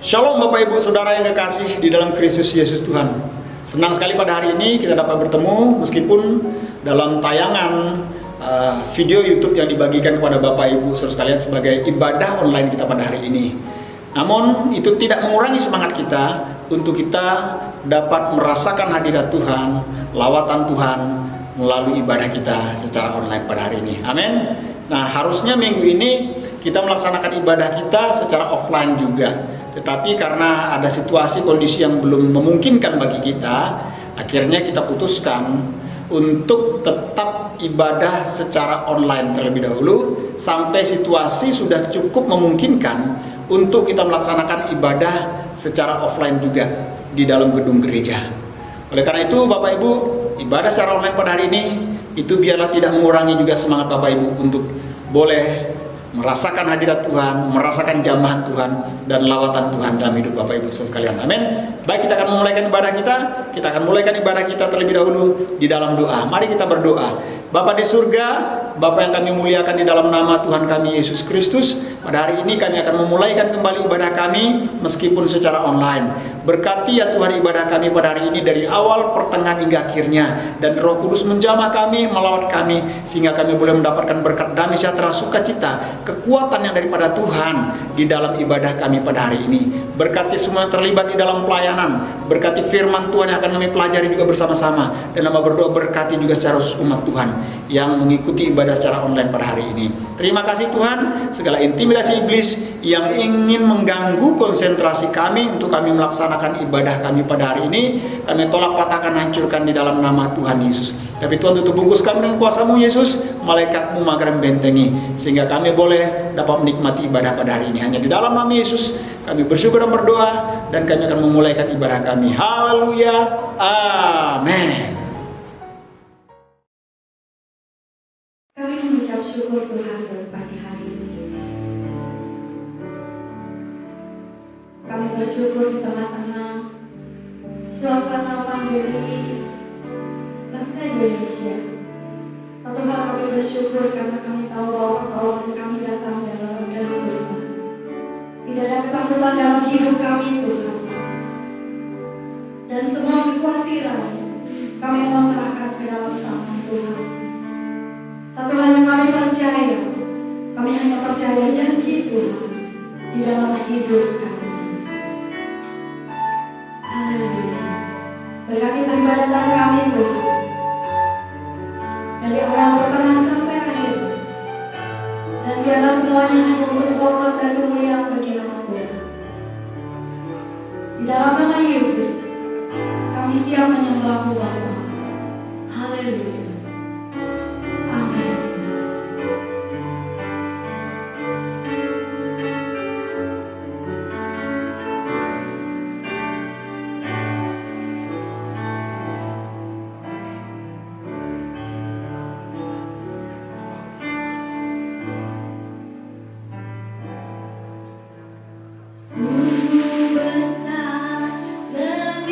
Shalom Bapak Ibu Saudara yang kekasih di dalam Kristus Yesus Tuhan. Senang sekali pada hari ini kita dapat bertemu meskipun dalam tayangan video YouTube yang dibagikan kepada Bapak Ibu Saudara sekalian sebagai ibadah online kita pada hari ini. Namun itu tidak mengurangi semangat kita untuk kita dapat merasakan hadirat Tuhan, lawatan Tuhan melalui ibadah kita secara online pada hari ini. Amin. Nah, harusnya minggu ini kita melaksanakan ibadah kita secara offline juga. Tetapi karena ada situasi kondisi yang belum memungkinkan bagi kita, akhirnya kita putuskan untuk tetap ibadah secara online terlebih dahulu sampai situasi sudah cukup memungkinkan untuk kita melaksanakan ibadah secara offline juga di dalam gedung gereja. Oleh karena itu Bapak Ibu, ibadah secara online pada hari ini itu biarlah tidak mengurangi juga semangat Bapak Ibu untuk boleh merasakan hadirat Tuhan, merasakan jamahan Tuhan dan lawatan Tuhan dalam hidup Bapak Ibu sekalian. Amin. Baik, kita akan memulaikan ibadah kita. Kita akan mulaikan ibadah kita terlebih dahulu di dalam doa. Mari kita berdoa. Bapa di surga, Bapa yang kami muliakan di dalam nama Tuhan kami Yesus Kristus, pada hari ini kami akan memulaikan kembali ibadah kami meskipun secara online. Berkati ya Tuhan ibadah kami pada hari ini dari awal, pertengahan hingga akhirnya, dan Roh Kudus menjamah kami, melawat kami sehingga kami boleh mendapatkan berkat damai sejahtera sukacita, kekuatan yang daripada Tuhan di dalam ibadah kami pada hari ini. Berkati semua yang terlibat di dalam pelayanan, berkati firman Tuhan yang akan kami pelajari juga bersama-sama, dan nama berdoa berkati juga secara khusus umat Tuhan yang mengikuti ibadah secara online pada hari ini. Terima kasih Tuhan, segala intimidasi iblis yang ingin mengganggu konsentrasi kami untuk kami melaksanakan ibadah kami pada hari ini, kami tolak, patahkan, hancurkan di dalam nama Tuhan Yesus. Tapi Tuhan tutup bungkus kami dengan kuasa-Mu Yesus, malaikatmu magar bentengi, sehingga kami boleh dapat menikmati ibadah pada hari ini. Hanya di dalam nama Yesus kami bersyukur dan berdoa, dan kami akan memulaikan ibadah kami. Haleluya, amin. Kami mengucap syukur Tuhan buat pagi hari ini. Kami bersyukur di tengah-tengah suasana pandemi bangsa Indonesia. Satu hal kami bersyukur karena kami tahu bahwa pertolongan kami datang dari Tuhan. Tidak ada ketakutan dalam hidup kami Tuhan. Dan semua kekhawatiran kami mau serahkan ke dalam tangan Tuhan. Satu hal yang kami percaya, kami hanya percaya janji Tuhan di dalam hidup kami. Haleluya. Berkati peribadatan kami Tuhan, dari awal pertengahan sampai akhir, dan biarlah semuanya hanya untuk hormat dan kemuliaan bagi nama Tuhan. Di dalam nama Yesus, kami siap menyembah-Mu Bapa. Haleluya. Sungguh besar setiamu,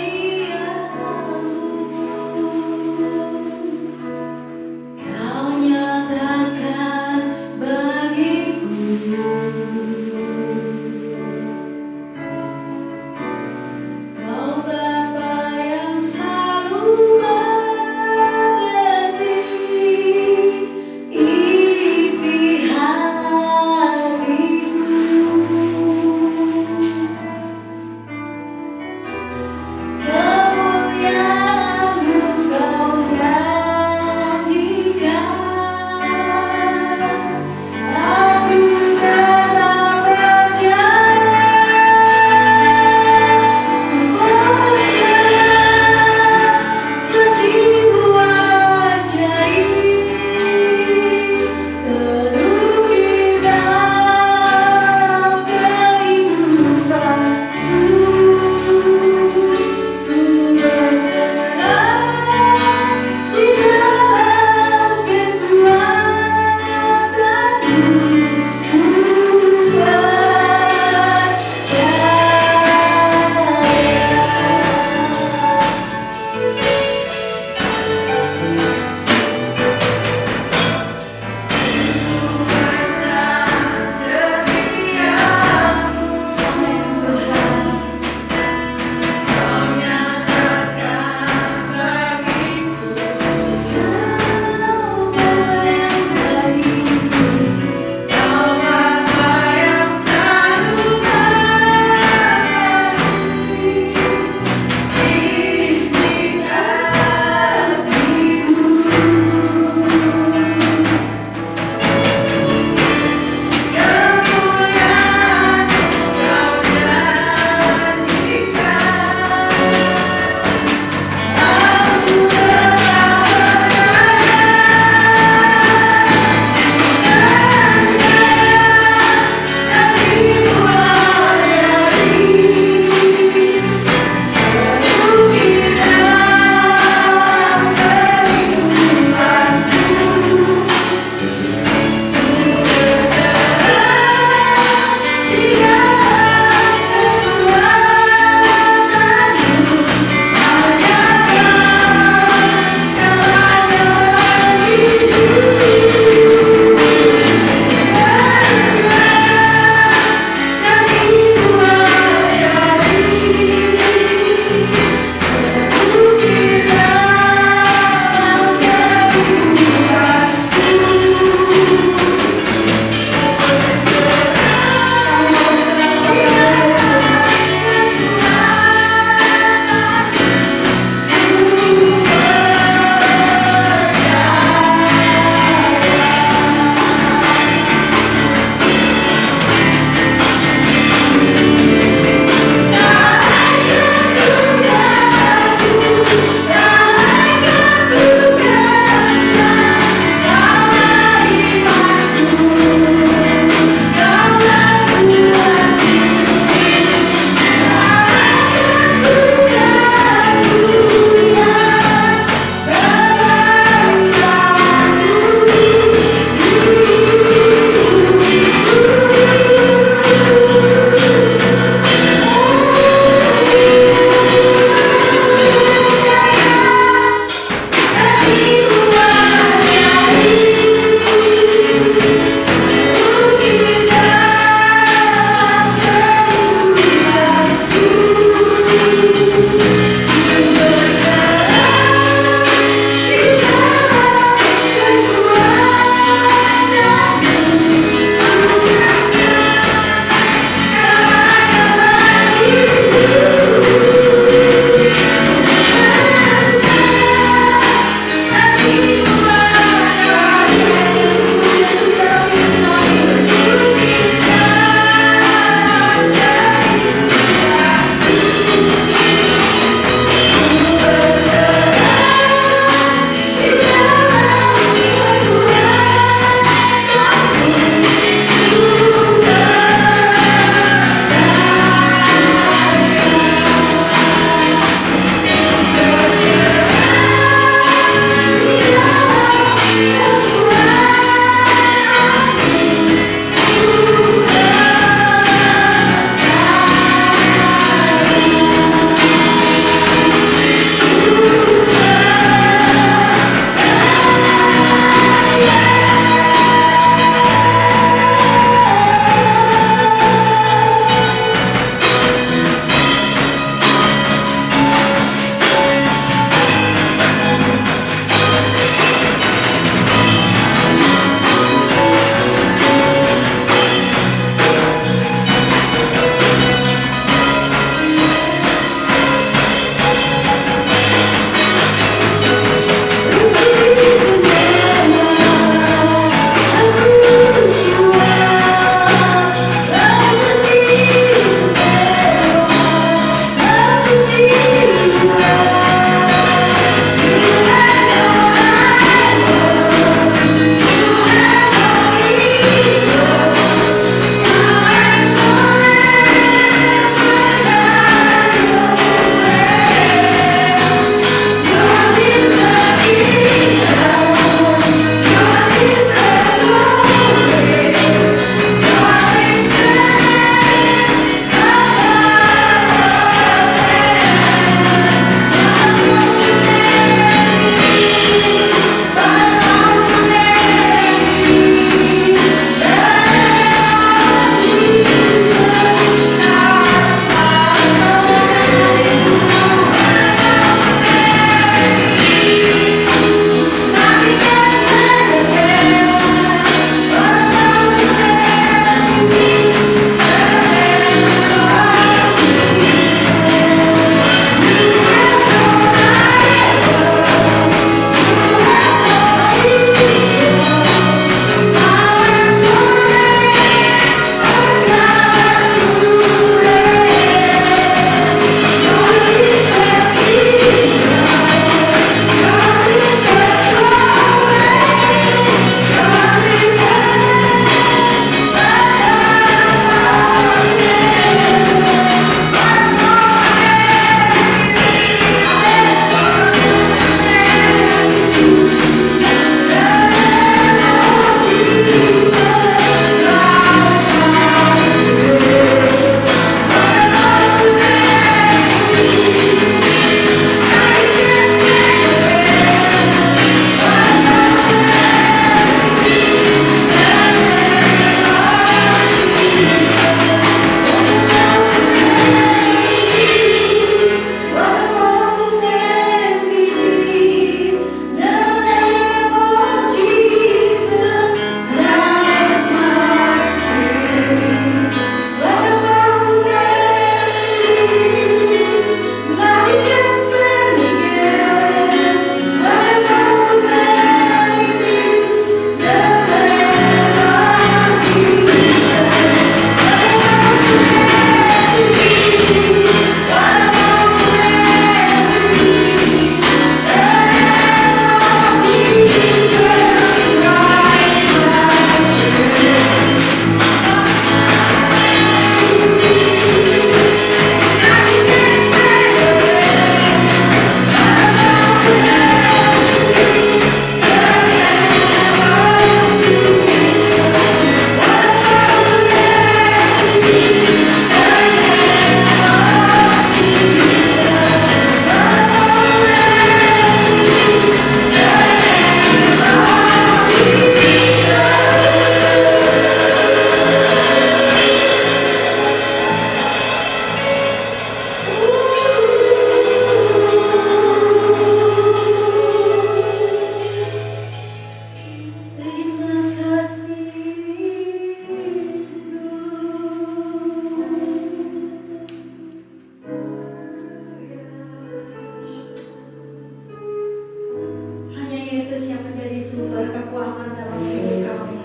sumber kekuatan dalam hidup kami.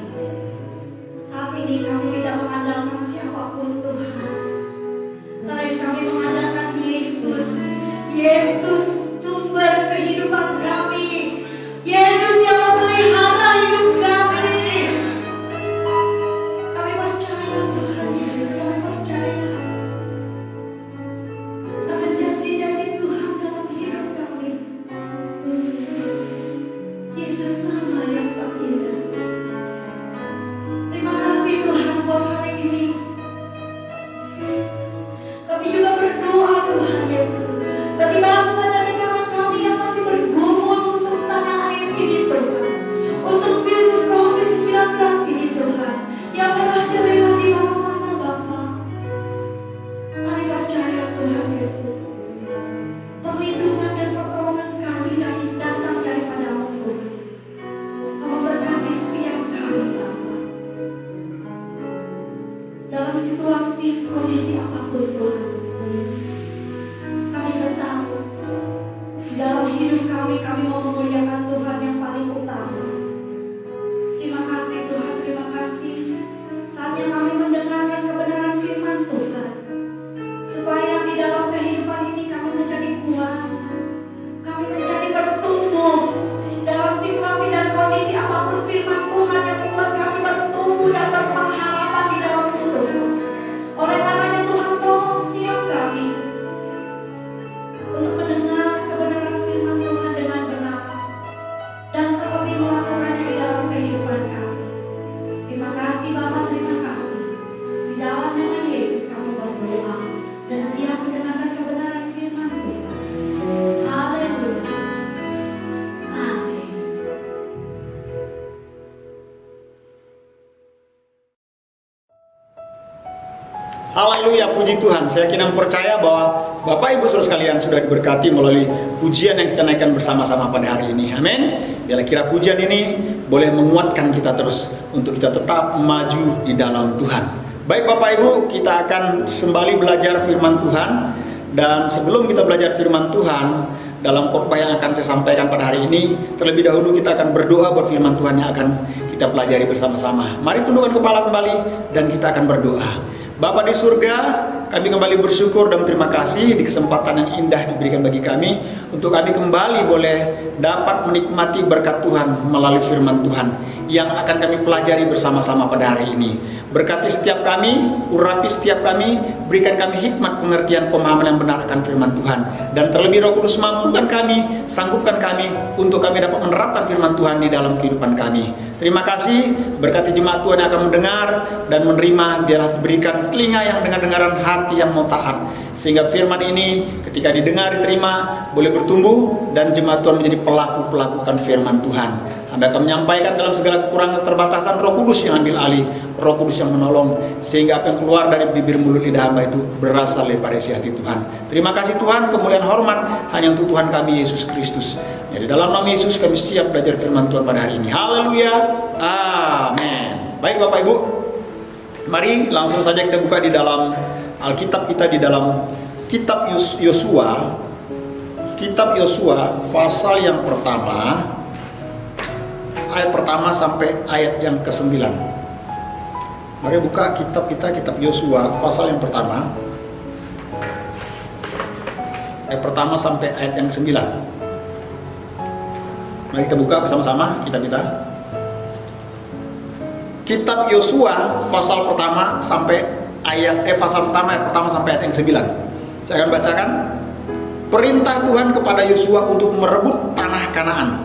Saat ini kami tidak mengandalkan siapapun Tuhan, selain kami mengandalkan Yesus. Yesus sumber kehidupan kami. Yesus yang memelihara hidup kami. Kami percaya Tuhan Yesus, kami percaya akan janji-janji Tuhan dalam hidup kami. Yesus nama yang terindah. Terima kasih Tuhan buat hari ini. Kami juga berdoa Tuhan Yesus bagi bangsa dan negara kami yang masih bergumul untuk tanah air ini Tuhan, untuk virus COVID-19 ini Tuhan, yang merajalela di mana-mana Bapa. Kami percaya Tuhan Yesus, perlindungan dan pertolongan kami datang daripada-Mu Tuhan. Kau berkati setiap kami Bapa, dalam situasi kondisi apapun Tuhan. Kami tetap di dalam hidup kami mau memuliakan Tuhan yang paling utama. Terima kasih Tuhan, terima kasih. Saatnya kami mendengarkan kebenaran firman Tuhan, supaya di dalam kehidupan ini kami menjadi kuat, kami menjadi bertumbuh dalam situasi dan kondisi apapun. Firman Tuhan yang membuat kami bertumbuh dan berpengharapan di dalam-Mu Tuhan. Oleh karenanya Tuhan, tolong setiap kami untuk mendengar kebenaran firman Tuhan dengan benar dan terlebih melakukannya di dalam kehidupan kami. Terima kasih Bapa, terima kasih. Di dalam nama Yesus kami berdoa dan siap mendengarkan kebenaran firman Tuhan. Haleluya. Amin. Haleluya, puji Tuhan. Saya yakin percaya bahwa Bapak Ibu Saudara sekalian sudah diberkati melalui pujian yang kita naikkan bersama-sama pada hari ini. Amin. Biarlah kira pujian ini boleh menguatkan kita terus untuk kita tetap maju di dalam Tuhan. Baik Bapak Ibu, kita akan kembali belajar firman Tuhan. Dan sebelum kita belajar firman Tuhan dalam khotbah yang akan saya sampaikan pada hari ini, terlebih dahulu kita akan berdoa buat firman Tuhan yang akan kita pelajari bersama-sama. Mari tundukkan kepala kembali dan kita akan berdoa. Bapa di surga, kami kembali bersyukur dan terima kasih di kesempatan yang indah diberikan bagi kami untuk kami kembali boleh dapat menikmati berkat Tuhan melalui firman Tuhan yang akan kami pelajari bersama-sama pada hari ini. Berkati setiap kami, urapi setiap kami, berikan kami hikmat pengertian pemahaman yang benar akan firman Tuhan. Dan terlebih Roh Kudus mampukan kami, sanggupkan kami untuk kami dapat menerapkan firman Tuhan di dalam kehidupan kami. Terima kasih, berkati jemaat Tuhan yang akan mendengar dan menerima, biarlah diberikan telinga yang dengar-dengaran, hati yang mau taat. Sehingga firman ini ketika didengar, diterima, boleh bertumbuh dan jemaat Tuhan menjadi pelaku-pelaku akan firman Tuhan. Anda akan menyampaikan dalam segala kekurangan terbatasan, Roh Kudus yang ambil alih, Roh Kudus yang menolong, sehingga apa yang keluar dari bibir mulut lidah hamba itu berasal dari isi hati Tuhan. Terima kasih Tuhan, kemuliaan hormat hanya untuk Tuhan kami Yesus Kristus. Jadi dalam nama Yesus kami siap belajar firman Tuhan pada hari ini. Haleluya, amin. Baik Bapak Ibu, mari langsung saja kita buka di dalam Alkitab kita, di dalam kitab Yosua. Kitab Yosua pasal yang pertama, ayat pertama sampai ayat yang ke-9. Mari buka kitab kita, kitab Yosua pasal yang pertama, ayat pertama sampai ayat yang ke-9. Mari kita buka bersama-sama kitab kita. Kitab Yosua pasal pertama sampai pasal pertama ayat pertama sampai ayat yang ke-9. Saya akan bacakan. Perintah Tuhan kepada Yosua untuk merebut tanah Kanaan.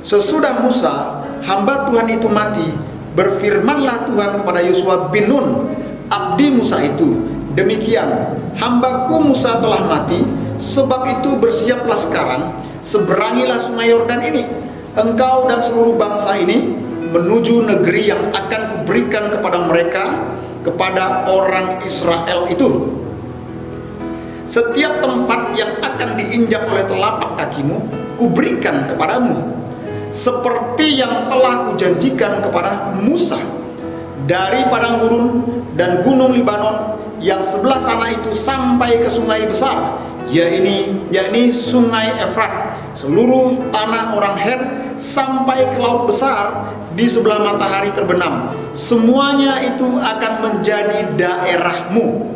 Sesudah Musa, hamba Tuhan itu mati, berfirmanlah Tuhan kepada Yosua bin Nun, abdi Musa itu, demikian, hambaku Musa telah mati, sebab itu bersiaplah sekarang, seberangilah sungai Yordan ini, engkau dan seluruh bangsa ini, menuju negeri yang akan kuberikan kepada mereka, kepada orang Israel itu. Setiap tempat yang akan diinjak oleh telapak kakimu, kuberikan kepadamu, seperti yang telah kujanjikan kepada Musa. Dari padang gurun dan gunung Libanon yang sebelah sana itu sampai ke sungai besar, yakni sungai Efrat, seluruh tanah orang Het, sampai ke laut besar di sebelah matahari terbenam. Semuanya itu akan menjadi daerahmu.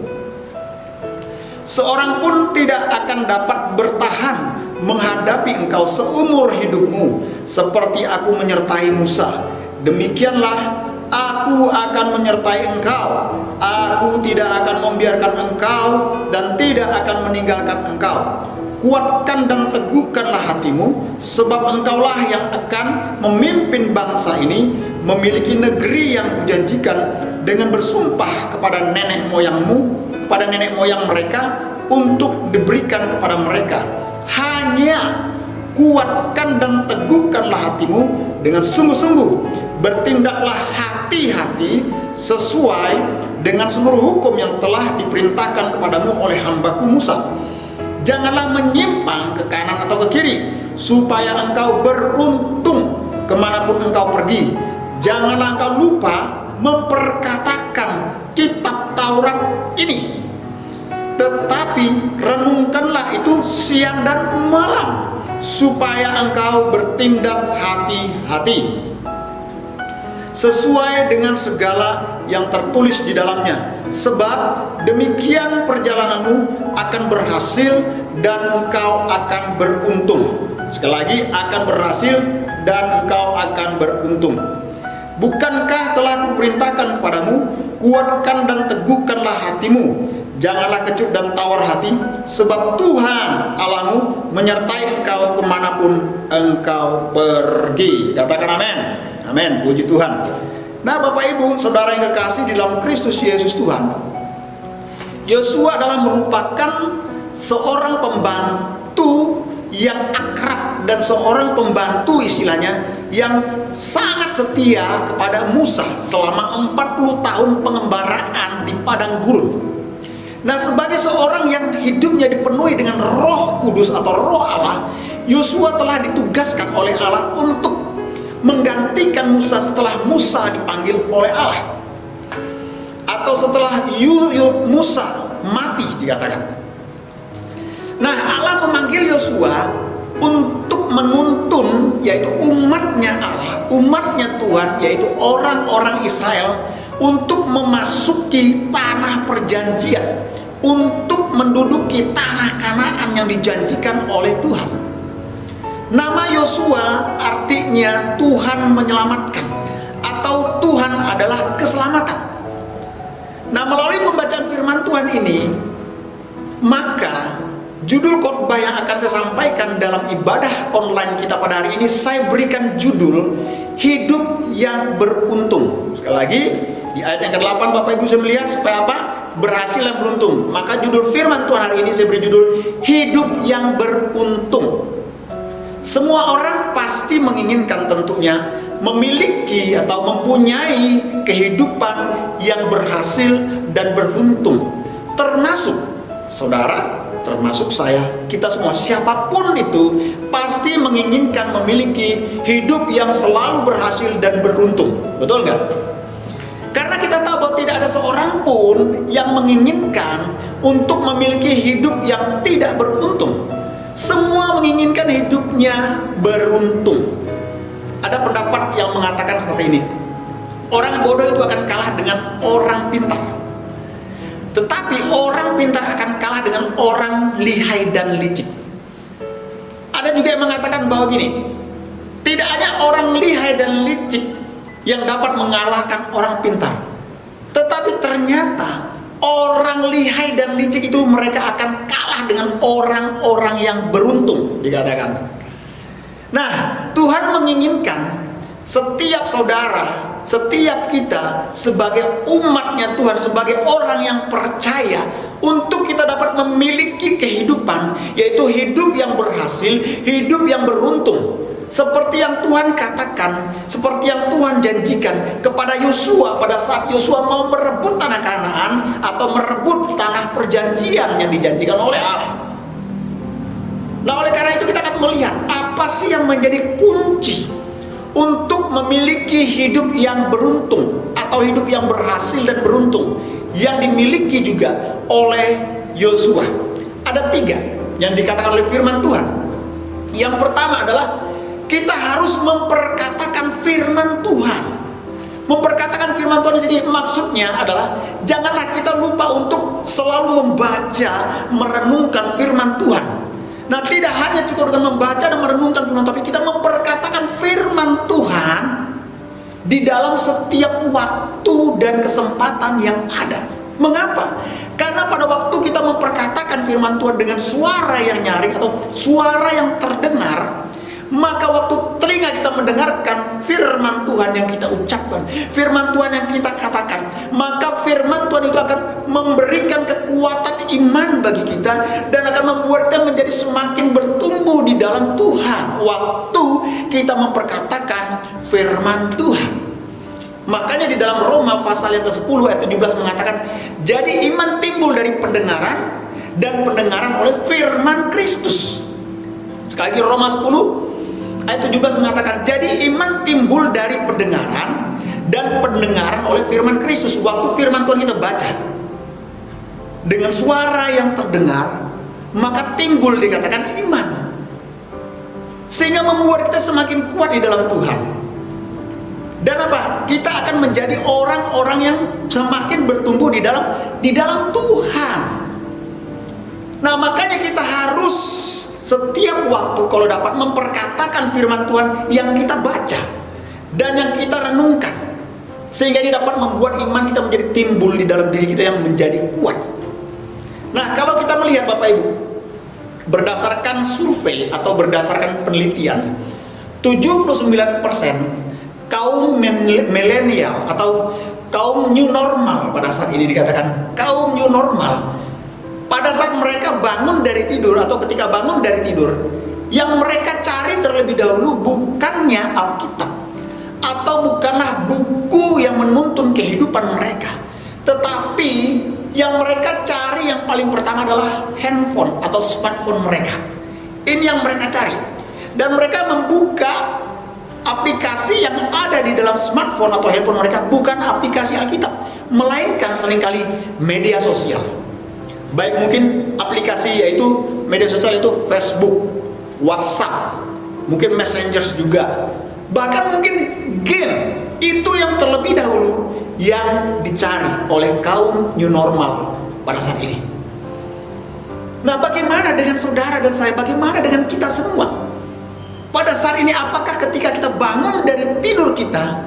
Seorang pun tidak akan dapat bertahan menghadapi engkau seumur hidupmu, seperti aku menyertai Musa. Demikianlah aku akan menyertai engkau. Aku tidak akan membiarkan engkau dan tidak akan meninggalkan engkau. Kuatkan dan teguhkanlah hatimu, sebab engkaulah yang akan memimpin bangsa ini memiliki negeri yang kujanjikan dengan bersumpah kepada nenek moyangmu, kepada nenek moyang mereka, untuk diberikan kepada mereka. Hanya kuatkan dan teguhkanlah hatimu dengan sungguh-sungguh. Bertindaklah hati-hati sesuai dengan seluruh hukum yang telah diperintahkan kepadamu oleh hambaku Musa. Janganlah menyimpang ke kanan atau ke kiri, supaya engkau beruntung kemanapun engkau pergi. Janganlah engkau lupa memperkatakan kitab Taurat ini, tetapi renungkanlah itu siang dan malam, supaya engkau bertindak hati-hati sesuai dengan segala yang tertulis di dalamnya, sebab demikian perjalananmu akan berhasil dan engkau akan beruntung. Sekali lagi, akan berhasil dan engkau akan beruntung. Bukankah telah kuperintahkan kepadamu, kuatkan dan teguhkanlah hatimu, janganlah kecut dan tawar hati, sebab Tuhan Allahmu menyertai engkau kemanapun engkau pergi. Katakan amin. Amin, puji Tuhan. Nah, Bapak Ibu, saudara yang kekasih di dalam Kristus Yesus Tuhan, Yosua adalah merupakan seorang pembantu yang akrab dan seorang pembantu istilahnya yang sangat setia kepada Musa selama 40 tahun pengembaraan di padang gurun. Nah, sebagai seorang yang hidupnya dipenuhi dengan Roh Kudus atau Roh Allah, Yosua telah ditugaskan oleh Allah untuk menggantikan Musa setelah Musa dipanggil oleh Allah, atau setelah Musa mati dikatakan. Nah, Allah memanggil Yosua untuk menuntun, yaitu umatnya Allah, umatnya Tuhan, yaitu orang-orang Israel, untuk memasuki tanah perjanjian, untuk menduduki tanah Kanaan yang dijanjikan oleh Tuhan. Nama Yosua artinya Tuhan menyelamatkan, atau Tuhan adalah keselamatan. Nah, melalui pembacaan firman Tuhan ini, maka judul khotbah yang akan saya sampaikan dalam ibadah online kita pada hari ini, saya berikan judul Hidup yang Beruntung. Sekali lagi, di ayat yang ke-8 Bapak Ibu saya melihat supaya apa? Berhasil dan beruntung. Maka judul firman Tuhan hari ini saya beri judul Hidup yang Beruntung. Semua orang pasti menginginkan tentunya memiliki atau mempunyai kehidupan yang berhasil dan beruntung. Termasuk saudara, termasuk saya, kita semua, siapapun itu pasti menginginkan memiliki hidup yang selalu berhasil dan beruntung. Betul nggak? Karena kita tahu bahwa tidak ada seorang pun yang menginginkan untuk memiliki hidup yang tidak beruntung. Semua menginginkan hidupnya beruntung. Ada pendapat yang mengatakan seperti ini: orang bodoh itu akan kalah dengan orang pintar, tetapi orang pintar akan kalah dengan orang lihai dan licik. Ada juga yang mengatakan bahwa gini, tidak hanya orang lihai dan licik yang dapat mengalahkan orang pintar, tetapi ternyata orang lihai dan licik itu mereka akan kalah dengan orang-orang yang beruntung, dikatakan. Nah, Tuhan menginginkan setiap saudara, setiap kita sebagai umatnya Tuhan, sebagai orang yang percaya, untuk kita dapat memiliki kehidupan, yaitu hidup yang berhasil, hidup yang beruntung. Seperti yang Tuhan katakan, seperti yang Tuhan janjikan kepada Yosua pada saat Yosua mau merebut tanah Kanaan atau merebut tanah perjanjian yang dijanjikan oleh Allah. Nah, oleh karena itu kita akan melihat apa sih yang menjadi kunci untuk memiliki hidup yang beruntung atau hidup yang berhasil dan beruntung yang dimiliki juga oleh Yosua. Ada 3 yang dikatakan oleh firman Tuhan. Yang pertama adalah kita harus memperkatakan firman Tuhan. Memperkatakan firman Tuhan di sini maksudnya adalah janganlah kita lupa untuk selalu membaca, merenungkan firman Tuhan. Nah, tidak hanya cukup dengan membaca dan merenungkan firman, tapi kita memperkatakan firman Tuhan di dalam setiap waktu dan kesempatan yang ada. Mengapa? Karena pada waktu kita memperkatakan firman Tuhan dengan suara yang nyaring atau suara yang terdengar, maka waktu telinga kita mendengarkan firman Tuhan yang kita ucapkan, firman Tuhan yang kita katakan, maka firman Tuhan itu akan memberikan kekuatan iman bagi kita dan akan membuat kita menjadi semakin bertumbuh di dalam Tuhan waktu kita memperkatakan firman Tuhan. Makanya di dalam Roma pasal yang ke-10 ayat 17 mengatakan, jadi iman timbul dari pendengaran dan pendengaran oleh firman Kristus. Sekali lagi Roma 10 ayat 17 mengatakan, jadi iman timbul dari pendengaran dan pendengaran oleh firman Kristus. Waktu firman Tuhan kita baca dengan suara yang terdengar, maka timbul dikatakan iman, sehingga membuat kita semakin kuat di dalam Tuhan. Dan apa? Kita akan menjadi orang-orang yang semakin bertumbuh di dalam Tuhan. Nah, makanya kita harus setiap waktu kalau dapat memperkatakan firman Tuhan yang kita baca dan yang kita renungkan, sehingga ini dapat membuat iman kita menjadi timbul di dalam diri kita yang menjadi kuat. Nah, kalau kita melihat Bapak Ibu, berdasarkan survei atau berdasarkan penelitian, 79% kaum milenial atau kaum new normal, pada saat ini dikatakan kaum new normal, pada saat mereka bangun dari tidur atau ketika bangun dari tidur, yang mereka cari terlebih dahulu bukannya Alkitab atau bukanlah buku yang menuntun kehidupan mereka, tetapi yang mereka cari yang paling pertama adalah handphone atau smartphone mereka. Ini yang mereka cari, dan mereka membuka aplikasi yang ada di dalam smartphone atau handphone mereka bukan aplikasi Alkitab, melainkan seringkali media sosial. Baik mungkin aplikasi yaitu media sosial itu Facebook, WhatsApp, mungkin Messenger juga, bahkan mungkin game. Itu yang terlebih dahulu yang dicari oleh kaum new normal pada saat ini. Nah, bagaimana dengan saudara dan saya? Bagaimana dengan kita semua? Pada saat ini, apakah ketika kita bangun dari tidur kita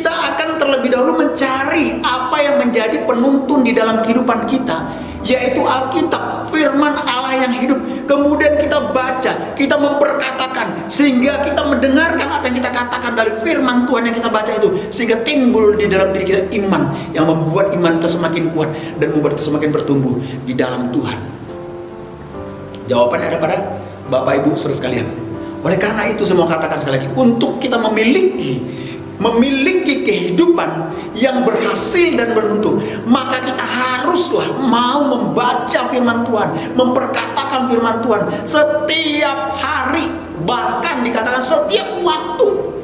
akan terlebih dahulu mencari apa yang menjadi penuntun di dalam kehidupan kita, yaitu Alkitab, firman Allah yang hidup. Kemudian kita baca, kita memperkatakan, sehingga kita mendengarkan apa yang kita katakan dari firman Tuhan yang kita baca itu, sehingga timbul di dalam diri kita iman yang membuat iman kita semakin kuat dan membuat kita semakin bertumbuh di dalam Tuhan. Jawabannya ada pada Bapak Ibu saudara sekalian. Oleh karena itu saya mau katakan sekali lagi, untuk kita memiliki kehidupan yang berhasil dan beruntung, maka kita haruslah mau membaca firman Tuhan, memperkatakan firman Tuhan setiap hari, bahkan dikatakan setiap waktu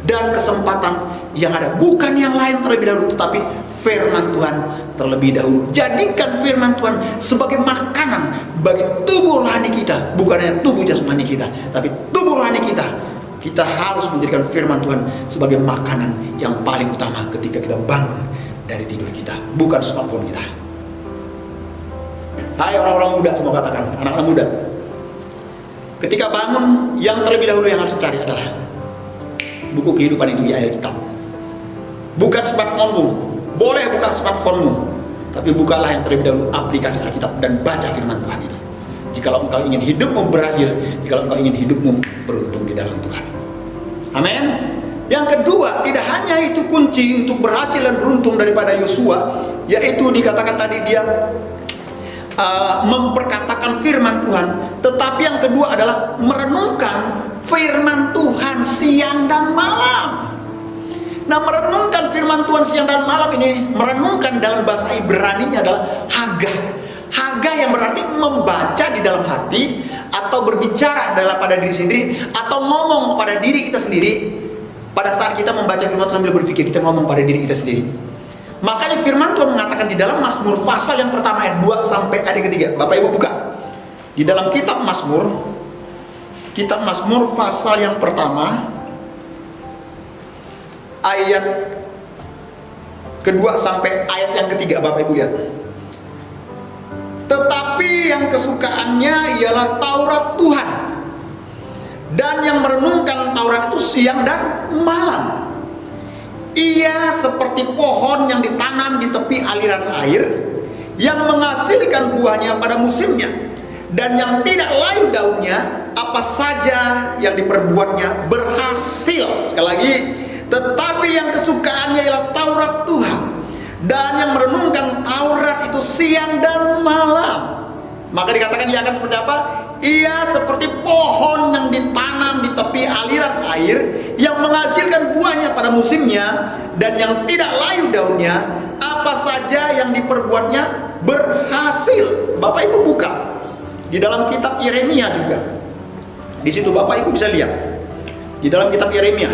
dan kesempatan yang ada. Bukan yang lain terlebih dahulu, tetapi firman Tuhan terlebih dahulu. Jadikan firman Tuhan sebagai makanan bagi tubuh rohani kita, bukan hanya tubuh jasmani kita, tapi tubuh rohani kita. Kita harus menjadikan firman Tuhan sebagai makanan yang paling utama ketika kita bangun dari tidur kita, bukan smartphone kita. Hai orang-orang muda, semua katakan, anak-anak muda, ketika bangun, yang terlebih dahulu yang harus cari adalah buku kehidupan itu, ya Alkitab. Bukan smartphone-mu. Boleh buka smartphone-mu, tapi bukalah yang terlebih dahulu aplikasi Alkitab dan baca firman Tuhan itu. Jikalau engkau ingin hidupmu berhasil, jikalau engkau ingin hidupmu beruntung di dalam Tuhan. Amin. Yang kedua, tidak hanya itu kunci untuk berhasil dan beruntung daripada Yosua, yaitu dikatakan tadi dia memperkatakan firman Tuhan, tetapi yang kedua adalah merenungkan firman Tuhan siang dan malam. Nah, merenungkan firman Tuhan siang dan malam ini, merenungkan dalam bahasa Ibrani-nya adalah hagah. Hagah yang berarti membaca di dalam hati, atau berbicara pada diri sendiri, atau ngomong pada diri kita sendiri. Pada saat kita membaca firman Tuhan sambil berpikir, kita ngomong pada diri kita sendiri. Makanya firman Tuhan mengatakan di dalam Mazmur pasal yang pertama ayat 2 sampai ayat ketiga. Bapak Ibu buka di dalam kitab Mazmur Kitab Mazmur pasal yang pertama ayat kedua sampai ayat yang ketiga, Bapak Ibu lihat. Tetapi yang kesukaannya ialah Taurat Tuhan, dan yang merenungkan Taurat itu siang dan malam. Ia seperti pohon yang ditanam di tepi aliran air, yang menghasilkan buahnya pada musimnya, dan yang tidak layu daunnya, apa saja yang diperbuatnya berhasil. Sekali lagi, tetapi yang kesukaannya ialah Taurat Tuhan, dan yang merenungkan Taurat itu siang dan malam. Maka dikatakan ia akan seperti apa? Ia seperti pohon yang ditanam di tepi aliran air, yang menghasilkan buahnya pada musimnya, dan yang tidak layu daunnya, apa saja yang diperbuatnya berhasil. Bapak Ibu buka di dalam kitab Yeremia juga. Di situ Bapak Ibu bisa lihat. Di dalam kitab Yeremia.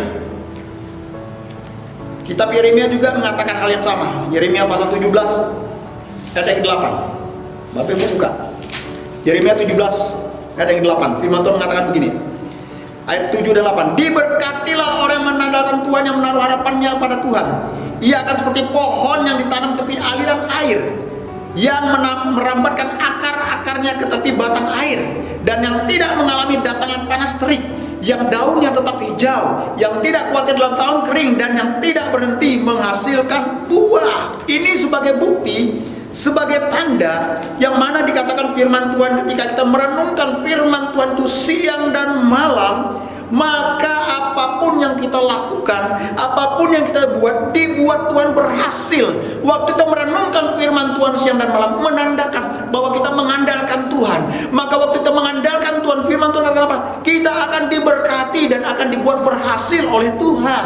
Kitab Yeremia juga mengatakan hal yang sama. Yeremia pasal 17 ayat yang 8. Bapak Ibu buka. Yeremia 17 ayat yang 8. Firman Tuhan mengatakan begini. Ayat 7 dan 8. Diberkatilah orang yang mengandalkan Tuhan, yang menaruh harapannya pada Tuhan. Ia akan seperti pohon yang ditanam tepi aliran air, yang merambatkan akar-akarnya ke tepi batang air, dan yang tidak mengalami datangnya panas terik, yang daunnya tetap hijau, yang tidak khawatir dalam tahun kering, dan yang tidak berhenti menghasilkan buah. Ini sebagai bukti, sebagai tanda yang mana dikatakan firman Tuhan, ketika kita merenungkan firman Tuhan itu siang dan malam, maka apapun yang kita lakukan, apapun yang kita buat, dibuat Tuhan berhasil. Waktu kita merenungkan firman Tuhan siang dan malam, menandakan bahwa kita mengandalkan Tuhan. Maka waktu kita mengandalkan Tuhan, firman Tuhan katakan apa? Kita akan diberkati dan akan dibuat berhasil oleh Tuhan.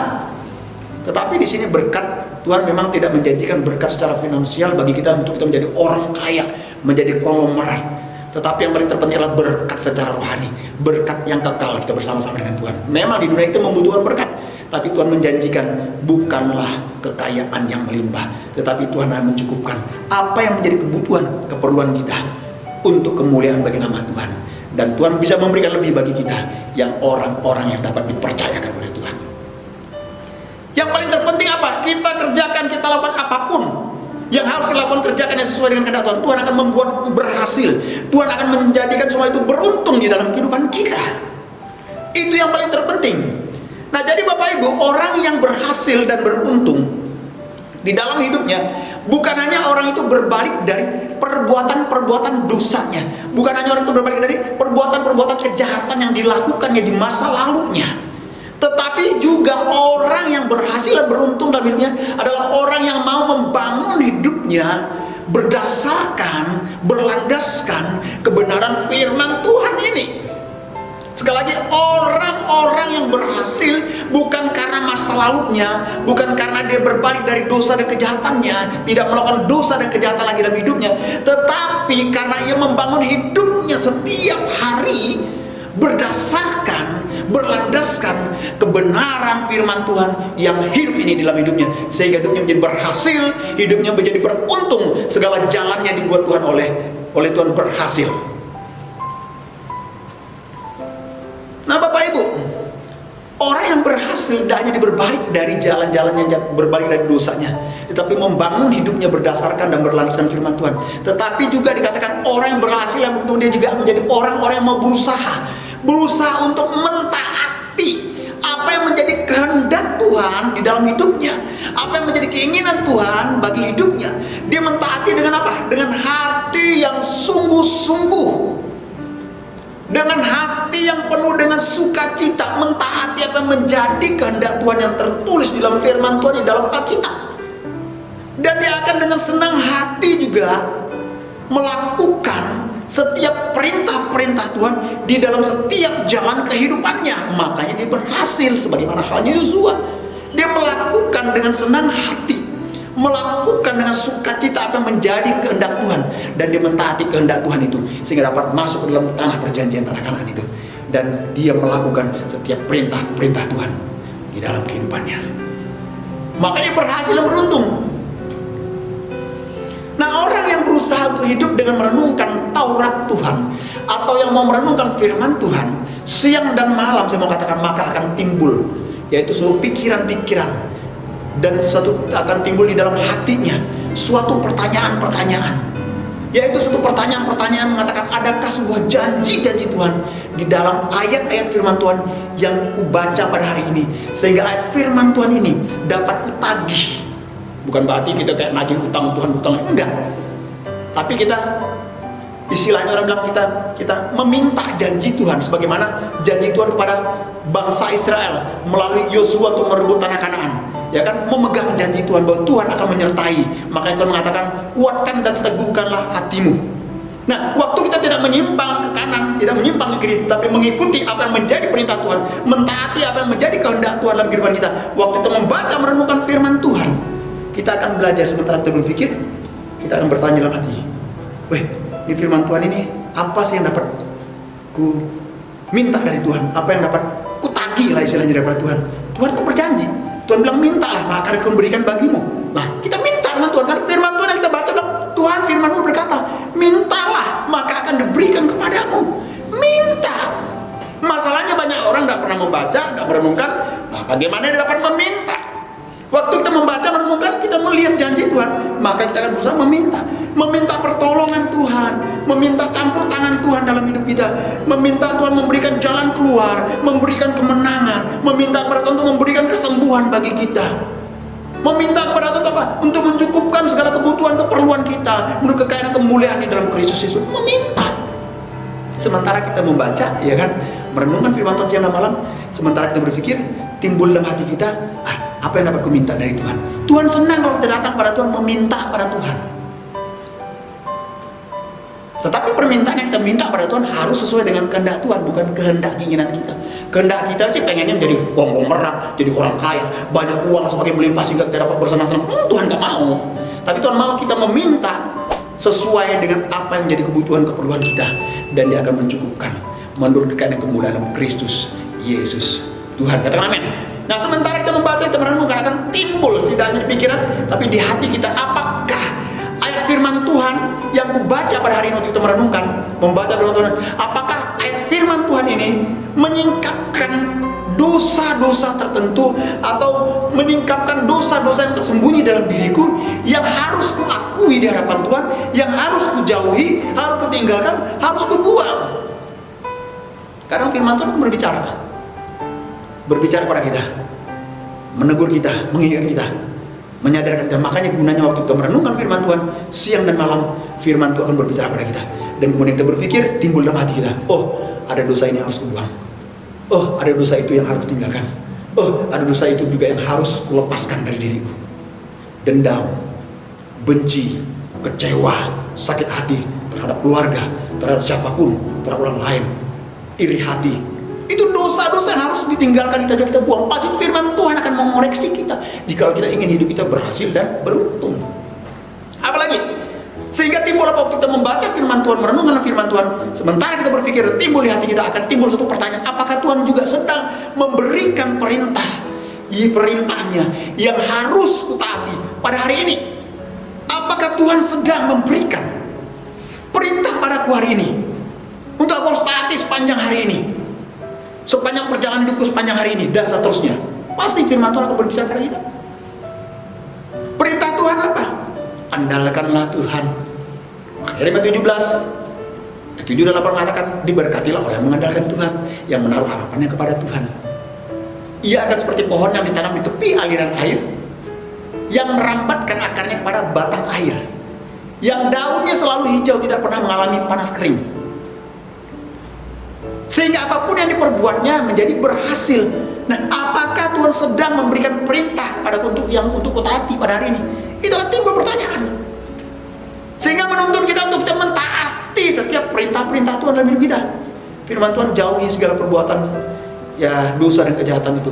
Tetapi di sini berkat Tuhan memang tidak menjanjikan berkat secara finansial bagi kita untuk kita menjadi orang kaya, menjadi konglomerat. Tetapi yang paling terpenting adalah berkat secara rohani, berkat yang kekal kita bersama-sama dengan Tuhan. Memang di dunia itu membutuhkan berkat, tapi Tuhan menjanjikan bukanlah kekayaan yang melimpah, tetapi Tuhan akan mencukupkan apa yang menjadi kebutuhan, keperluan kita untuk kemuliaan bagi nama Tuhan. Dan Tuhan bisa memberikan lebih bagi kita, yang orang-orang yang dapat dipercayakan oleh Tuhan. Yang paling terpenting apa? Kita kerjakan, kita lakukan apapun yang harus dilakukan, kerjakan yang sesuai dengan kehendak Tuhan. Tuhan akan membuat berhasil. Tuhan akan menjadikan semua itu beruntung di dalam kehidupan kita. Itu yang paling terpenting. Nah, jadi Bapak Ibu, orang yang berhasil dan beruntung di dalam hidupnya, bukan hanya orang itu berbalik dari perbuatan-perbuatan dosanya, bukan hanya orang itu berbalik dari perbuatan-perbuatan kejahatan yang dilakukannya di masa lalunya, tetapi juga orang yang berhasil dan beruntung dalam hidupnya adalah orang yang mau membangun hidupnya berdasarkan, berlandaskan kebenaran firman Tuhan ini. Sekali lagi, orang-orang yang berhasil bukan karena masa lalunya, bukan karena dia berbalik dari dosa dan kejahatannya, tidak melakukan dosa dan kejahatan lagi dalam hidupnya, tetapi karena ia membangun hidupnya setiap hari berdasarkan, berlandaskan kebenaran firman Tuhan yang hidup ini dalam hidupnya, sehingga hidupnya menjadi berhasil, hidupnya menjadi beruntung, segala jalannya dibuat Tuhan oleh Tuhan berhasil. Nah Bapak Ibu, orang yang berhasil tidak hanya berbalik dari jalan-jalannya, berbalik dari dosanya, tetapi membangun hidupnya berdasarkan dan berlandaskan firman Tuhan. Tetapi juga dikatakan orang yang berhasil dan beruntung, dia juga menjadi orang-orang yang mau berusaha untuk mentaati apa yang menjadi kehendak Tuhan di dalam hidupnya, apa yang menjadi keinginan Tuhan bagi hidupnya. Dia mentaati dengan apa? Dengan hati yang sungguh-sungguh, dengan hati yang penuh dengan sukacita, mentaati apa yang menjadi kehendak Tuhan yang tertulis di dalam firman Tuhan di dalam Alkitab. Dan dia akan dengan senang hati juga melakukan setiap perintah-perintah Tuhan di dalam setiap jalan kehidupannya. Makanya dia berhasil, sebagaimana halnya Yosua. Dia melakukan dengan senang hati, melakukan dengan sukacita apa yang menjadi kehendak Tuhan, dan dia mentaati kehendak Tuhan itu sehingga dapat masuk ke dalam tanah perjanjian, tanah Kanaan itu, dan dia melakukan setiap perintah-perintah Tuhan di dalam kehidupannya. Makanya berhasil dan beruntung. Nah, orang yang berusaha untuk hidup dengan merenungkan Taurat Tuhan, atau yang mau merenungkan firman Tuhan, siang dan malam saya mau katakan, maka akan timbul, yaitu seluruh pikiran-pikiran, dan suatu akan timbul di dalam hatinya suatu pertanyaan-pertanyaan, yaitu suatu pertanyaan-pertanyaan mengatakan, adakah sebuah janji-janji Tuhan di dalam ayat-ayat firman Tuhan yang kubaca pada hari ini, sehingga ayat firman Tuhan ini dapat kutagih. Bukan berarti kita kayak nagih utang Tuhan, enggak, tapi kita, istilahnya orang bilang, kita meminta janji Tuhan, sebagaimana janji Tuhan kepada bangsa Israel melalui Yosua untuk merebut tanah Kanaan, ya kan, memegang janji Tuhan bahwa Tuhan akan menyertai. Makanya Tuhan mengatakan, kuatkan dan teguhkanlah hatimu. Nah, waktu kita tidak menyimpang ke kanan, tidak menyimpang ke kiri, tapi mengikuti apa yang menjadi perintah Tuhan, mentaati apa yang menjadi kehendak Tuhan dalam kehidupan kita, waktu kita membaca, merenungkan firman Tuhan, kita akan belajar. Sementara kita berpikir, kita akan bertanya dalam hati, weh, di firman Tuhan ini apa sih yang dapat ku minta dari Tuhan, apa yang dapat ku tagih lah istilahnya daripada Tuhan. Tuhan kan berjanji, Tuhan bilang mintalah maka akan kuberikan bagimu. Nah, kita minta dengan Tuhan, karena firman Tuhan yang kita baca bilang, Tuhan firman-Mu berkata, mintalah maka akan diberikan kepadamu. Minta. Masalahnya banyak orang tidak pernah membaca, tidak merenungkan, nah, bagaimana dia dapat meminta. Waktu kita membaca, merenungkan, kita melihat janji Tuhan, maka kita akan berusaha meminta pertolongan Tuhan, meminta campur tangan Tuhan dalam hidup kita, meminta Tuhan memberikan jalan keluar, memberikan kemenangan, meminta kepada Tuhan untuk memberikan kesembuhan bagi kita, meminta kepada Tuhan apa? Untuk mencukupkan segala kebutuhan, keperluan kita, menurut kekayaan kemuliaan di dalam Kristus Yesus. Meminta. Sementara kita membaca, ya kan, merenungkan firman Tuhan siang dan malam, sementara kita berpikir, timbul dalam hati kita, apa yang dapat kuminta dari Tuhan? Tuhan senang kalau kita datang pada Tuhan, meminta pada Tuhan. Tetapi permintaan yang kita minta pada Tuhan harus sesuai dengan kehendak Tuhan, bukan kehendak keinginan kita. Kehendak kita sih pengennya menjadi konglomerat, jadi orang kaya, banyak uang sebagai melimpah sehingga kita dapat bersenang-senang. Tuhan gak mau. Tapi Tuhan mau kita meminta sesuai dengan apa yang menjadi kebutuhan, keperluan kita, dan Dia akan mencukupkan menurut kekayaan kemuliaan dalam Kristus Yesus Tuhan. Katakan amin. Nah, sementara kita membaca, kita merenungkan, akan timbul tidak hanya di pikiran, tapi di hati kita. Apakah ayat firman Tuhan yang kubaca pada hari ini waktu kita merenungkan, membaca firman Tuhan, apakah ayat firman Tuhan ini menyingkapkan dosa-dosa tertentu, atau menyingkapkan dosa-dosa yang tersembunyi dalam diriku, yang harus kuakui di hadapan Tuhan, yang harus kujauhi, harus kutinggalkan, harus kubuang. Kadang firman Tuhan berbicara pada kita, menegur kita, mengingatkan kita, menyadarkan kita. Makanya gunanya waktu kita merenungkan firman Tuhan siang dan malam, firman Tuhan akan berbicara pada kita, dan kemudian kita berpikir, timbul dalam hati kita, oh, ada dosa ini yang harus kubuang, oh, ada dosa itu yang harus tinggalkan, oh, ada dosa itu juga yang harus kulepaskan dari diriku. Dendam, benci, kecewa, sakit hati terhadap keluarga, terhadap siapapun, terhadap orang lain, iri hati, itu dosa-dosa yang harus ditinggalkan, kita buang. Pasti firman Tuhan akan mengoreksi kita jika kita ingin hidup kita berhasil dan beruntung. Apalagi sehingga timbul apa waktu kita membaca firman Tuhan, merenungkan firman Tuhan, sementara kita berpikir, timbul di hati kita akan timbul suatu pertanyaan, apakah Tuhan juga sedang memberikan perintahnya yang harus kutaati pada hari ini? Apakah Tuhan sedang memberikan perintah padaku hari ini untuk aku harus taati sepanjang hari ini, sepanjang perjalanan hidupku, sepanjang hari ini, dan seterusnya? Pasti firman Tuhan akan berbicara pada kita. Perintah Tuhan apa? Andalkanlah Tuhan. Yeremia 17 7 dan 8 mengatakan, diberkatilah orang yang mengandalkan Tuhan, yang menaruh harapannya kepada Tuhan. Ia akan seperti pohon yang ditanam di tepi aliran air, yang merambatkan akarnya kepada batang air, yang daunnya selalu hijau, tidak pernah mengalami panas kering, sehingga apapun yang diperbuatnya menjadi berhasil. Nah, apakah Tuhan sedang memberikan perintah pada untuk kutaati pada hari ini? Itu akan timbul pertanyaan, sehingga menuntun kita untuk kita mentaati setiap perintah-perintah Tuhan dalam hidup kita. Firman Tuhan, jauhi segala perbuatan ya dosa dan kejahatan itu,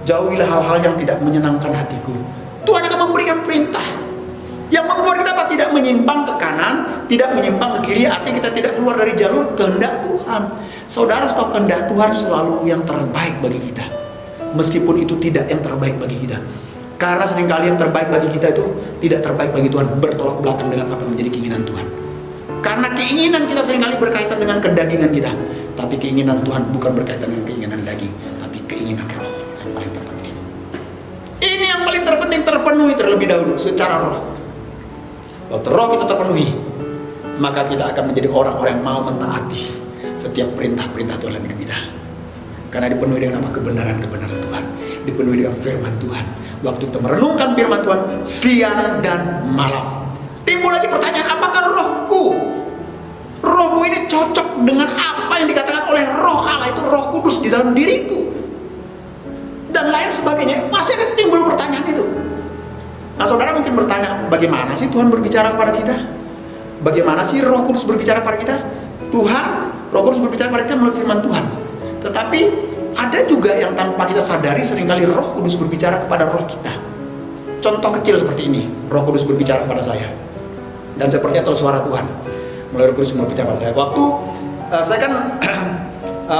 jauhilah hal-hal yang tidak menyenangkan hatiku. Tuhan akan memberikan perintah yang membuat kita apa? Tidak menyimpang ke kanan, tidak menyimpang ke kiri, artinya kita tidak keluar dari jalur kehendak Tuhan. Saudara tahu, kehendak Tuhan selalu yang terbaik bagi kita, meskipun itu tidak yang terbaik bagi kita. Karena seringkali yang terbaik bagi kita itu tidak terbaik bagi Tuhan, bertolak belakang dengan apa yang menjadi keinginan Tuhan. Karena keinginan kita seringkali berkaitan dengan kedagingan kita. Tapi keinginan Tuhan bukan berkaitan dengan keinginan daging, tapi keinginan roh yang paling terpenting. Ini yang paling terpenting, terpenuhi terlebih dahulu secara roh. Waktu roh kita terpenuhi, maka kita akan menjadi orang-orang yang mau mentaati setiap perintah-perintah Tuhan dalam hidup kita. Karena dipenuhi dengan apa? Kebenaran-kebenaran Tuhan, dipenuhi dengan firman Tuhan. Waktu kita merenungkan firman Tuhan siang dan malam, timbul lagi pertanyaan, apakah rohku ini cocok dengan apa yang dikatakan oleh Roh Allah, itu Roh Kudus di dalam diriku, dan lain sebagainya. Masih ada timbul pertanyaan itu. Nah, saudara mungkin bertanya, bagaimana sih Tuhan berbicara kepada kita? Bagaimana sih Roh Kudus berbicara kepada kita? Roh Kudus berbicara kepada kita melalui firman Tuhan. Tetapi ada juga yang tanpa kita sadari seringkali Roh Kudus berbicara kepada roh kita. Contoh kecil seperti ini, Roh Kudus berbicara kepada saya, dan seperti itu suara Tuhan melalui Roh Kudus berbicara kepada saya. Waktu saya kan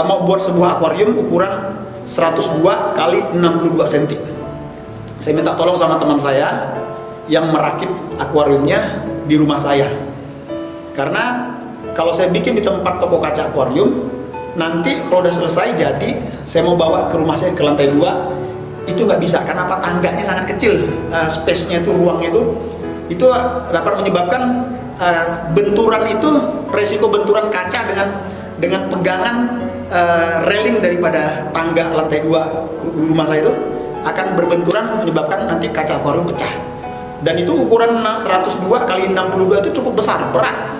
mau buat sebuah akuarium ukuran 102 kali 62 cm. Saya minta tolong sama teman saya yang merakit akuariumnya di rumah saya. Karena kalau saya bikin di tempat toko kaca akuarium, nanti kalau udah selesai jadi, saya mau bawa ke rumah saya ke lantai 2, itu nggak bisa. Karena apa? Tangganya sangat kecil, space-nya itu, ruangnya itu dapat menyebabkan benturan itu, resiko benturan kaca dengan pegangan railing daripada tangga lantai 2 rumah saya itu akan berbenturan, menyebabkan nanti kaca akuarium pecah. Dan itu ukuran 102 kali 62 itu cukup besar, berat.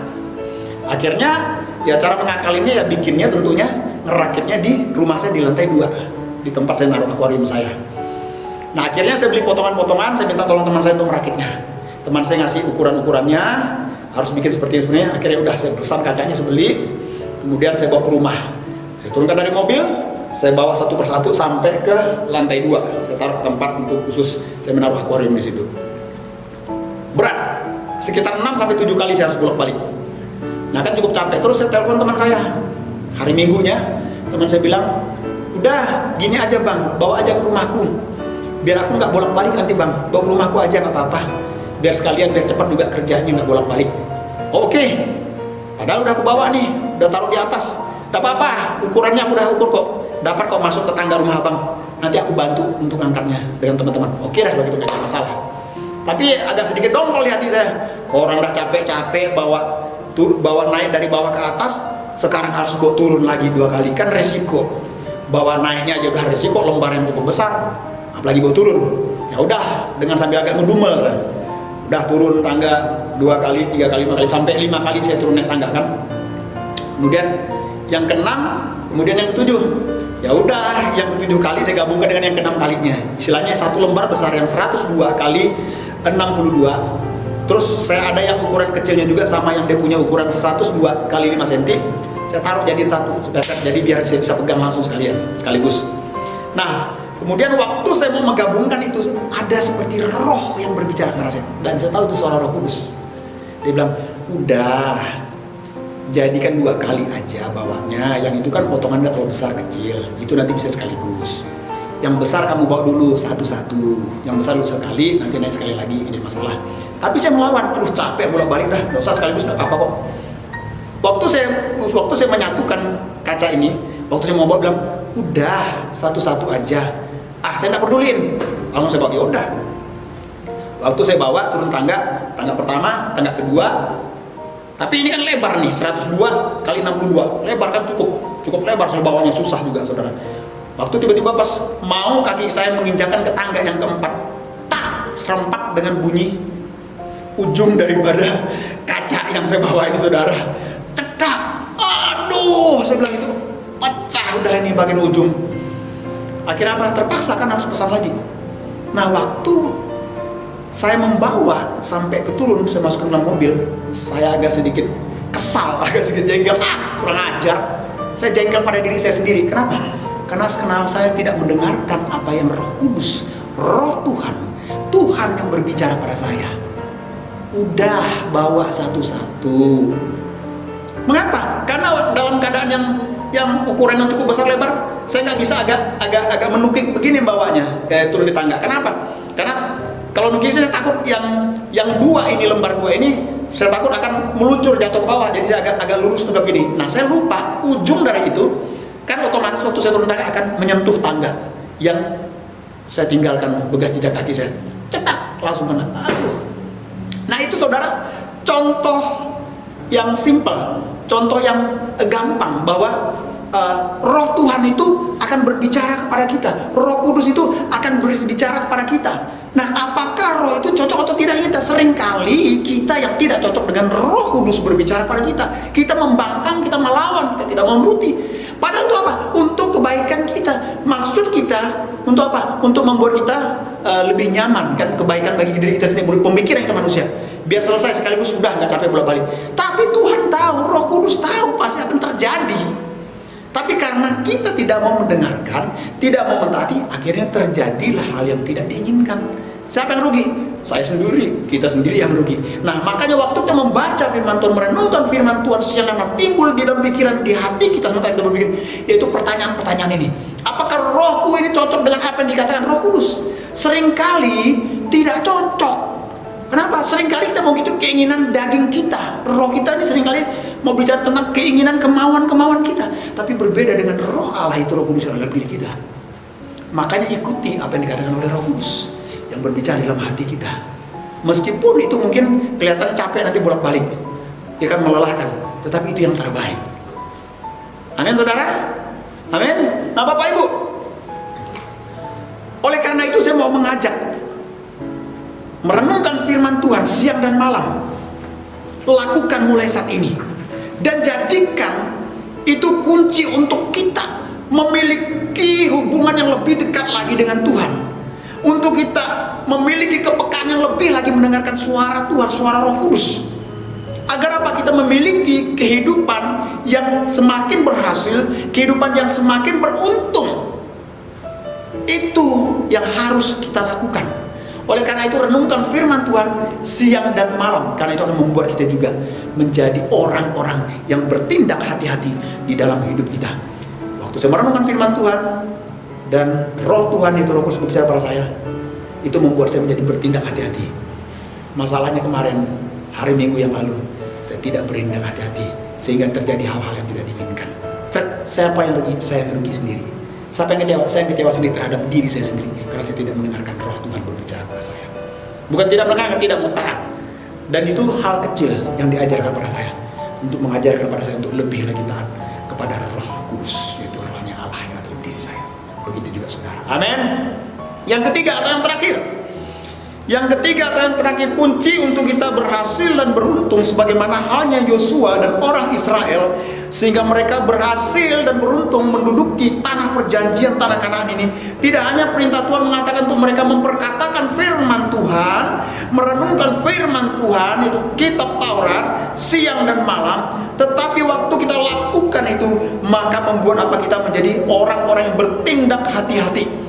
Akhirnya ya cara mengakalinya ya bikinnya tentunya ngerakitnya di rumah saya di lantai 2, di tempat saya naruh akuarium saya. Nah, akhirnya saya beli potongan-potongan, saya minta tolong teman saya untuk merakitnya. Teman saya ngasih ukuran-ukurannya, harus bikin seperti ini sebenarnya. Akhirnya udah saya pesan kacanya, saya beli, kemudian saya bawa ke rumah. Saya turunkan dari mobil, saya bawa satu persatu sampai ke lantai 2. Saya taruh ke tempat untuk khusus saya menaruh akuarium di situ. Berat, sekitar 6-7 kali saya harus bolak-balik. Nah, kan cukup capek. Terus saya telepon teman saya, hari Minggunya teman saya bilang, udah gini aja bang, bawa aja ke rumahku, biar aku nggak bolak-balik nanti bang, bawa ke rumahku aja nggak apa-apa, biar sekalian, biar cepat juga kerjanya, nggak bolak-balik. Oh, oke. Padahal udah aku bawa nih, udah taruh di atas, nggak apa-apa, ukurannya aku udah ukur kok, dapat kok masuk ke tangga rumah abang, nanti aku bantu untuk ngangkatnya dengan teman-teman. Oke dah, begitu nggak ada masalah. Tapi agak sedikit dongkol di hati saya, orang udah capek-capek bawa naik dari bawah ke atas, sekarang harus bawa turun lagi 2 kali, kan resiko. Bawa naiknya aja udah resiko, lembar yang cukup besar, apalagi bawa turun. Ya udah, dengan sambil agak ngedumel kan, udah turun tangga 2 kali, 3 kali, 5 kali, sampai 5 kali saya turun naik tangga kan. Kemudian yang ke-6, kemudian yang ke-7. Ya udah, yang ke-7 kali saya gabungkan dengan yang ke-6 kalinya. Istilahnya satu lembar besar yang 102 kali 62. Terus saya ada yang ukuran kecilnya juga sama yang dia punya ukuran 102 kali 5 cm. Saya taruh jadiin satu, jadi biar saya bisa pegang langsung sekaligus. Nah, kemudian waktu saya mau menggabungkan itu, ada seperti roh yang berbicara kepada saya. Dan saya tahu itu suara Roh Kudus. Dia bilang, udah, jadikan 2 kali aja bawahnya. Yang itu kan potongannya terlalu besar kecil, itu nanti bisa sekaligus. Yang besar kamu bawa dulu satu-satu, yang besar dulu sekali, nanti naik sekali lagi, ini masalah. Tapi saya melawan, aduh capek bolak-balik dah, nggak usah sekaligus, nggak apa-apa kok. Waktu saya menyatukan kaca ini, waktu saya mau bawa bilang, udah satu-satu aja. Saya nggak pedulin, langsung saya bawa, ya udah. Waktu saya bawa turun tangga pertama, tangga kedua. Tapi ini kan lebar nih, 102 kali 62, lebar kan cukup lebar, saya bawanya susah juga saudara. Waktu tiba-tiba pas mau kaki saya menginjakan ke tangga yang keempat, tak serempak dengan bunyi ujung daripada kaca yang saya bawa ini saudara, cedak, aduh, saya bilang itu pecah udah ini bagian ujung. Akhirnya apa? Terpaksa kan harus pesan lagi. Nah, waktu saya membawa sampai ke turun, saya masuk ke dalam mobil, saya agak sedikit kesal, agak sedikit jengkel, kurang ajar. Saya jengkel pada diri saya sendiri. Kenapa? Karena saya tidak mendengarkan apa yang Roh Kudus, Roh Tuhan yang berbicara pada saya. Udah bawa satu-satu. Mengapa? Karena dalam keadaan yang ukuran yang cukup besar lebar, saya nggak bisa agak menukik begini bawanya, kayak turun di tangga. Kenapa? Karena Kalau nukis saya takut yang dua ini, lembar dua ini, saya takut akan meluncur jatuh ke bawah, jadi saya agak lurus tegap ini. Nah, saya lupa ujung dari itu kan otomatis waktu saya turun tangga akan menyentuh tangga yang saya tinggalkan bekas jejak kaki saya. Cetak, langsung kena. Aduh. Nah, itu saudara, contoh yang simpel, contoh yang gampang bahwa Roh Tuhan itu akan berbicara kepada kita. Roh Kudus itu akan berbicara kepada kita. Nah, apakah roh itu cocok atau tidak kita? Seringkali kita yang tidak cocok dengan Roh Kudus berbicara pada kita. Kita membangkang, kita melawan, kita tidak menuruti. Padahal itu apa? Untuk kebaikan kita. Maksud kita untuk apa? Untuk membuat kita lebih nyaman, kan? Kebaikan bagi diri kita sendiri, pemikiran kita manusia. Biar selesai sekaligus, sudah, nggak capek bolak-balik. Tapi Tuhan tahu, Roh Kudus tahu pasti akan terjadi. Tapi karena kita tidak mau mendengarkan, tidak mau mentaati, akhirnya terjadilah hal yang tidak diinginkan. Siapa yang rugi? Saya sendiri, kita sendiri yang rugi. Nah, makanya waktu kita membaca firman Tuhan, merenungkan firman Tuhan, siang dan malam timbul di dalam pikiran, di hati kita sementara kita berpikir, yaitu pertanyaan-pertanyaan ini. Apakah rohku ini cocok dengan apa yang dikatakan Roh Kudus? Seringkali tidak cocok. Kenapa? Seringkali kita mau gitu keinginan daging kita. Roh kita ini seringkali mau bicara tentang keinginan, kemauan kita. Tapi berbeda dengan Roh Allah itu, Roh Kudus dalam diri kita. Makanya ikuti apa yang dikatakan oleh Roh Kudus yang berbicara dalam hati kita. Meskipun itu mungkin kelihatan capek nanti bolak-balik, ya kan, melelahkan, tetapi itu yang terbaik. Amin, saudara? Amin. Nah, Bapak Ibu, oleh karena itu saya mau mengajak merenungkan firman Tuhan siang dan malam. Lakukan mulai saat ini dan jadikan itu kunci untuk kita memiliki hubungan yang lebih dekat lagi dengan Tuhan, untuk kita memiliki kepekaan yang lebih lagi mendengarkan suara Tuhan, suara Roh Kudus. Agar apa? Kita memiliki kehidupan yang semakin berhasil, kehidupan yang semakin beruntung. Itu yang harus kita lakukan. Oleh karena itu, renungkan firman Tuhan siang dan malam, karena itu akan membuat kita juga menjadi orang-orang yang bertindak hati-hati di dalam hidup kita. Waktu saya merenungkan firman Tuhan dan Roh Tuhan itu, Roh Kudus berbicara pada saya, itu membuat saya menjadi bertindak hati-hati. Masalahnya kemarin, hari Minggu yang lalu, saya tidak bertindak hati-hati, sehingga terjadi hal-hal yang tidak diinginkan. Siapa yang rugi? Saya yang rugi sendiri. Siapa yang kecewa? Saya yang kecewa sendiri terhadap diri saya sendiri, karena saya tidak mendengarkan Roh Tuhan berbicara pada saya. Bukan tidak mendengarkan, tidak mau taat. Dan itu hal kecil yang diajarkan pada saya, untuk mengajarkan pada saya untuk lebih lagi taat kepada Roh Kudus, yaitu Rohnya Allah yang ada dalam diri saya. Begitu juga saudara. Amin. Yang ketiga atau yang terakhir, kunci untuk kita berhasil dan beruntung sebagaimana halnya Yosua dan orang Israel, sehingga mereka berhasil dan beruntung menduduki tanah perjanjian, tanah Kanaan ini. Tidak hanya perintah Tuhan mengatakan untuk mereka memperkatakan firman Tuhan, merenungkan firman Tuhan, itu kitab Taurat siang dan malam, tetapi waktu kita lakukan itu, maka membuat apa? Kita menjadi orang-orang yang bertindak hati-hati.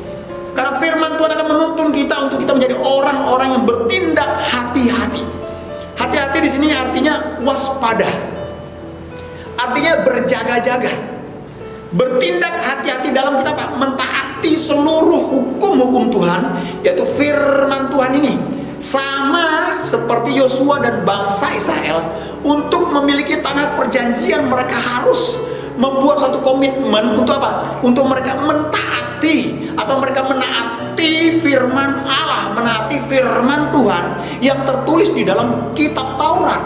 Karena firman Tuhan akan menuntun kita untuk kita menjadi orang-orang yang bertindak hati-hati. Hati-hati di sini artinya waspada, artinya berjaga-jaga, bertindak hati-hati dalam kita apa? Mentaati seluruh hukum-hukum Tuhan, yaitu firman Tuhan ini. Sama seperti Yosua dan bangsa Israel, untuk memiliki tanah perjanjian mereka harus membuat satu komitmen untuk apa? Untuk mereka mentaati atau mereka menaati firman Allah, menaati firman Tuhan yang tertulis di dalam kitab Taurat.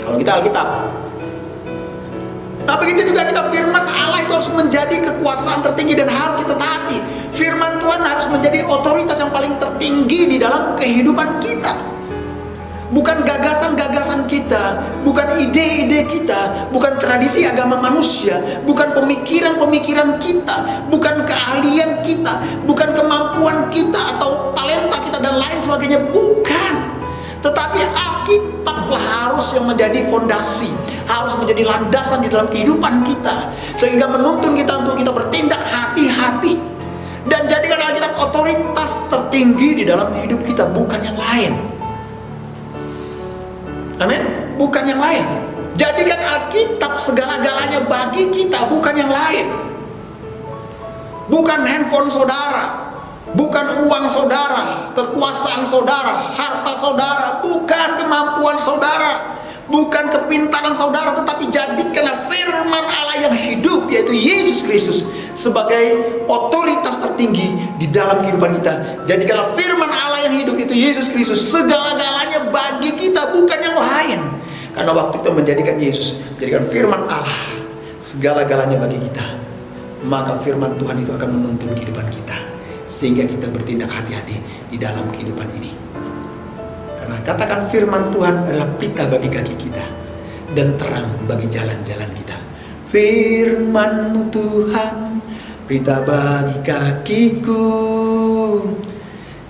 Kalau kita Alkitab. Nah, begitu juga kita, firman Allah itu harus menjadi kekuasaan tertinggi dan harus kita taati. Firman Tuhan harus menjadi otoritas yang paling tertinggi di dalam kehidupan kita. Bukan gagasan-gagasan kita, bukan ide-ide kita, bukan tradisi agama manusia, bukan pemikiran-pemikiran kita, bukan keahlian kita, bukan kemampuan kita atau talenta kita dan lain sebagainya, bukan. Tetapi Alkitablah harus yang menjadi fondasi, harus menjadi landasan di dalam kehidupan kita, sehingga menuntun kita untuk kita bertindak hati-hati dan jadikan Alkitab otoritas tertinggi di dalam hidup kita, bukan yang lain. Amin. Bukan yang lain. Jadikan Alkitab segala-galanya bagi kita, bukan yang lain. Bukan handphone saudara, bukan uang saudara, kekuasaan saudara, harta saudara, bukan kemampuan saudara, bukan kepintaran saudara, tetapi jadikanlah firman Allah yang hidup, yaitu Yesus Kristus, sebagai otoritas tertinggi di dalam kehidupan kita. Jadikanlah firman Allah yang hidup, itu Yesus Kristus, segala-galanya bagi kita, bukan yang lain. Karena waktu kita menjadikan Yesus, menjadikan firman Allah segala-galanya bagi kita, maka firman Tuhan itu akan menuntun kehidupan kita, sehingga kita bertindak hati-hati di dalam kehidupan ini. Karena katakan firman Tuhan adalah pita bagi kaki kita dan terang bagi jalan-jalan kita. Firman-Mu Tuhan, pita bagi kakiku,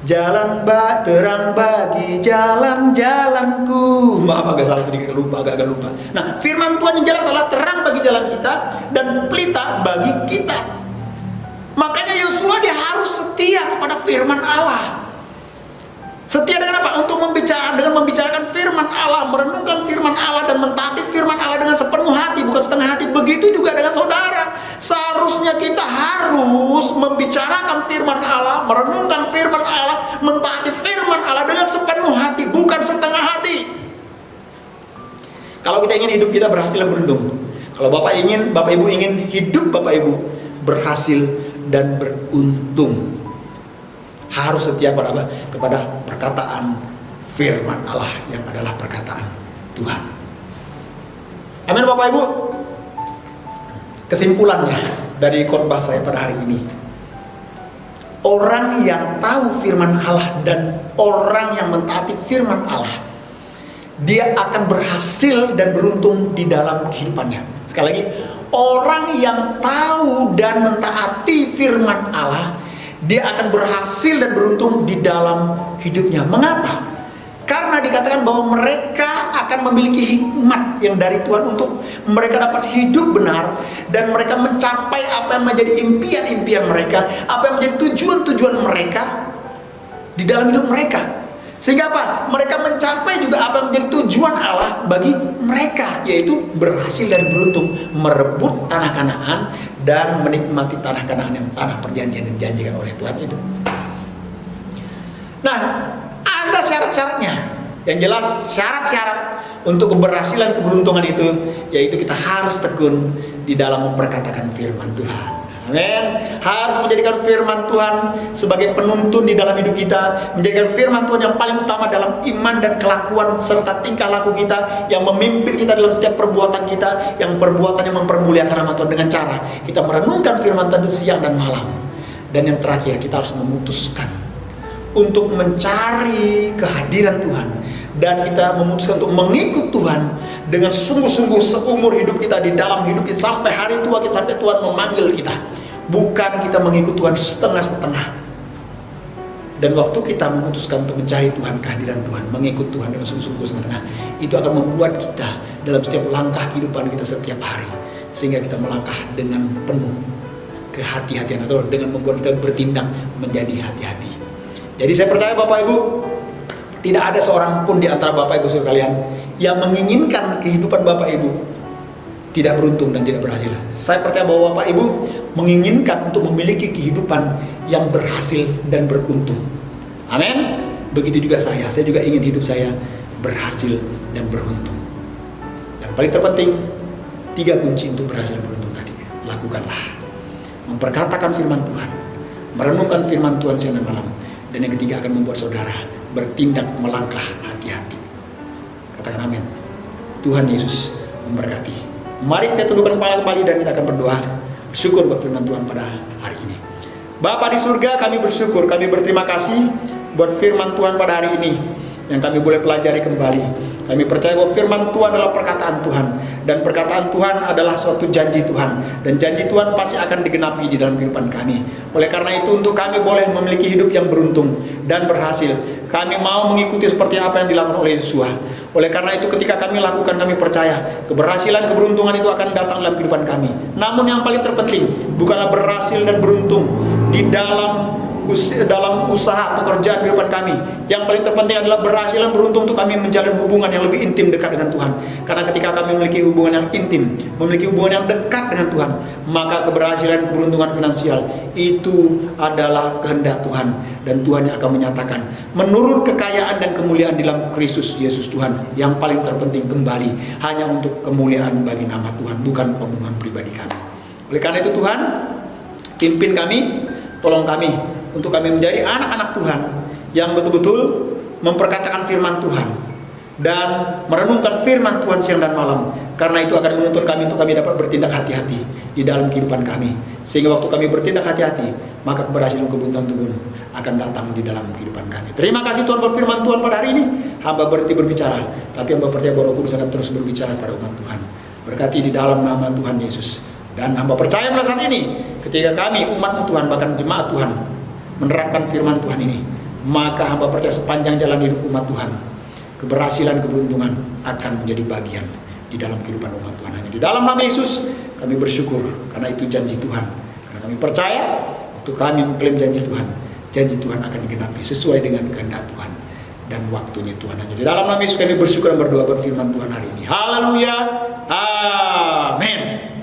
jalan terang bagi jalan-jalanku. Maaf, agak salah sedikit, agak lupa. Nah, firman Tuhan yang jelas adalah terang bagi jalan kita dan pelita bagi kita. Makanya Yosua dia harus setia kepada firman Allah. Setia dengan apa? Untuk membicarakan firman Allah, merenungkan firman Allah dan mentaati firman Allah dengan sepenuh hati, bukan setengah hati. Begitu juga dengan saudara. Seharusnya kita harus membicarakan firman Allah, merenungkan firman Allah, mentaati firman Allah dengan sepenuh hati, bukan setengah hati. Kalau kita ingin hidup kita berhasil dan beruntung, kalau Bapak Ibu ingin hidup Bapak Ibu berhasil dan beruntung, harus setia kepada perkataan firman Allah yang adalah perkataan Tuhan. Amin Bapak Ibu. Kesimpulannya dari khotbah saya pada hari ini, orang yang tahu firman Allah dan orang yang mentaati firman Allah, dia akan berhasil dan beruntung di dalam kehidupannya. Sekali lagi, orang yang tahu dan mentaati firman Allah, dia akan berhasil dan beruntung di dalam hidupnya. Mengapa? Karena dikatakan bahwa mereka akan memiliki hikmat yang dari Tuhan untuk mereka dapat hidup benar, dan mereka mencapai apa yang menjadi impian-impian mereka, apa yang menjadi tujuan-tujuan mereka di dalam hidup mereka. Sehingga apa? Mereka mencapai juga apa yang menjadi tujuan Allah bagi mereka, yaitu berhasil dan beruntung merebut tanah Kanaan dan menikmati tanah Kanaan yang tanah perjanjian yang dijanjikan oleh Tuhan itu. Nah, ada syarat-syaratnya. Yang jelas syarat-syarat untuk keberhasilan keberuntungan itu, yaitu kita harus tekun di dalam memperkatakan firman Tuhan. Amin. Harus menjadikan firman Tuhan sebagai penuntun di dalam hidup kita, menjadikan firman Tuhan yang paling utama dalam iman dan kelakuan serta tingkah laku kita, yang memimpin kita dalam setiap perbuatan kita, yang perbuatan yang mempermuliakan nama Tuhan dengan cara kita merenungkan firman Tuhan siang dan malam. Dan yang terakhir, kita harus memutuskan untuk mencari kehadiran Tuhan, dan kita memutuskan untuk mengikut Tuhan dengan sungguh-sungguh seumur hidup kita, di dalam hidup kita sampai hari tua kita, sampai Tuhan memanggil kita. Bukan kita mengikut Tuhan setengah-setengah. Dan waktu kita memutuskan untuk mencari Tuhan, kehadiran Tuhan, mengikut Tuhan dengan sungguh-sungguh setengah, itu akan membuat kita dalam setiap langkah kehidupan kita setiap hari, sehingga kita melangkah dengan penuh kehati-hatian, atau dengan membuat kita bertindak menjadi hati-hati. Jadi saya percaya Bapak Ibu, tidak ada seorang pun di antara Bapak Ibu sekalian yang menginginkan kehidupan Bapak Ibu tidak beruntung dan tidak berhasil. Saya percaya bahwa Bapak Ibu menginginkan untuk memiliki kehidupan yang berhasil dan beruntung. Amin. Begitu juga saya juga ingin hidup saya berhasil dan beruntung. Yang paling terpenting, 3 kunci untuk berhasil dan beruntung tadi. Lakukanlah. Memperkatakan firman Tuhan, merenungkan firman Tuhan siang dan malam. Dan yang ketiga, akan membuat saudara bertindak melangkah hati-hati. Katakan amin. Tuhan Yesus memberkati. Mari kita tundukkan kepala kembali dan kita akan berdoa, bersyukur buat firman Tuhan pada hari ini. Bapa di surga, kami bersyukur, kami berterima kasih buat firman Tuhan pada hari ini yang kami boleh pelajari kembali. Kami percaya bahwa firman Tuhan adalah perkataan Tuhan, dan perkataan Tuhan adalah suatu janji Tuhan, dan janji Tuhan pasti akan digenapi di dalam kehidupan kami. Oleh karena itu, untuk kami boleh memiliki hidup yang beruntung dan berhasil, kami mau mengikuti seperti apa yang dilakukan oleh Yosua. Oleh karena itu, ketika kami lakukan, kami percaya keberhasilan, keberuntungan itu akan datang dalam kehidupan kami. Namun yang paling terpenting bukanlah berhasil dan beruntung di dalam dalam usaha pekerjaan kehidupan kami. Yang paling terpenting adalah berhasil dan beruntung untuk kami menjalin hubungan yang lebih intim dekat dengan Tuhan. Karena ketika kami memiliki hubungan yang intim, memiliki hubungan yang dekat dengan Tuhan, maka keberhasilan, keberuntungan finansial itu adalah kehendak Tuhan, dan Tuhan yang akan menyatakan menurut kekayaan dan kemuliaan di dalam Kristus Yesus Tuhan. Yang paling terpenting kembali hanya untuk kemuliaan bagi nama Tuhan, bukan pembunuhan pribadi kami. Oleh karena itu Tuhan, pimpin kami, tolong kami untuk kami menjadi anak-anak Tuhan yang betul-betul memperkatakan firman Tuhan dan merenungkan firman Tuhan siang dan malam. Karena itu akan menuntun kami untuk kami dapat bertindak hati-hati di dalam kehidupan kami. Sehingga waktu kami bertindak hati-hati, maka keberhasilan keberuntungan Tuhan akan datang di dalam kehidupan kami. Terima kasih Tuhan buat firman Tuhan pada hari ini. Hamba berhenti berbicara, tapi hamba percaya bahwa Roh Kudus akan terus berbicara pada umat Tuhan. Berkati di dalam nama Tuhan Yesus. Dan hamba percaya pada saat ini, ketika kami umat Tuhan, bahkan jemaat Tuhan, menerapkan firman Tuhan ini, maka hamba percaya sepanjang jalan hidup umat Tuhan, keberhasilan, keberuntungan akan menjadi bagian di dalam kehidupan umat Tuhan. Hanya di dalam nama Yesus kami bersyukur, karena itu janji Tuhan. Karena kami percaya, waktu kami mengklaim janji Tuhan akan digenapi sesuai dengan kehendak Tuhan dan waktunya Tuhan. Hanya di dalam nama Yesus kami bersyukur dan berdoa berfirman Tuhan hari ini. Haleluya, amin.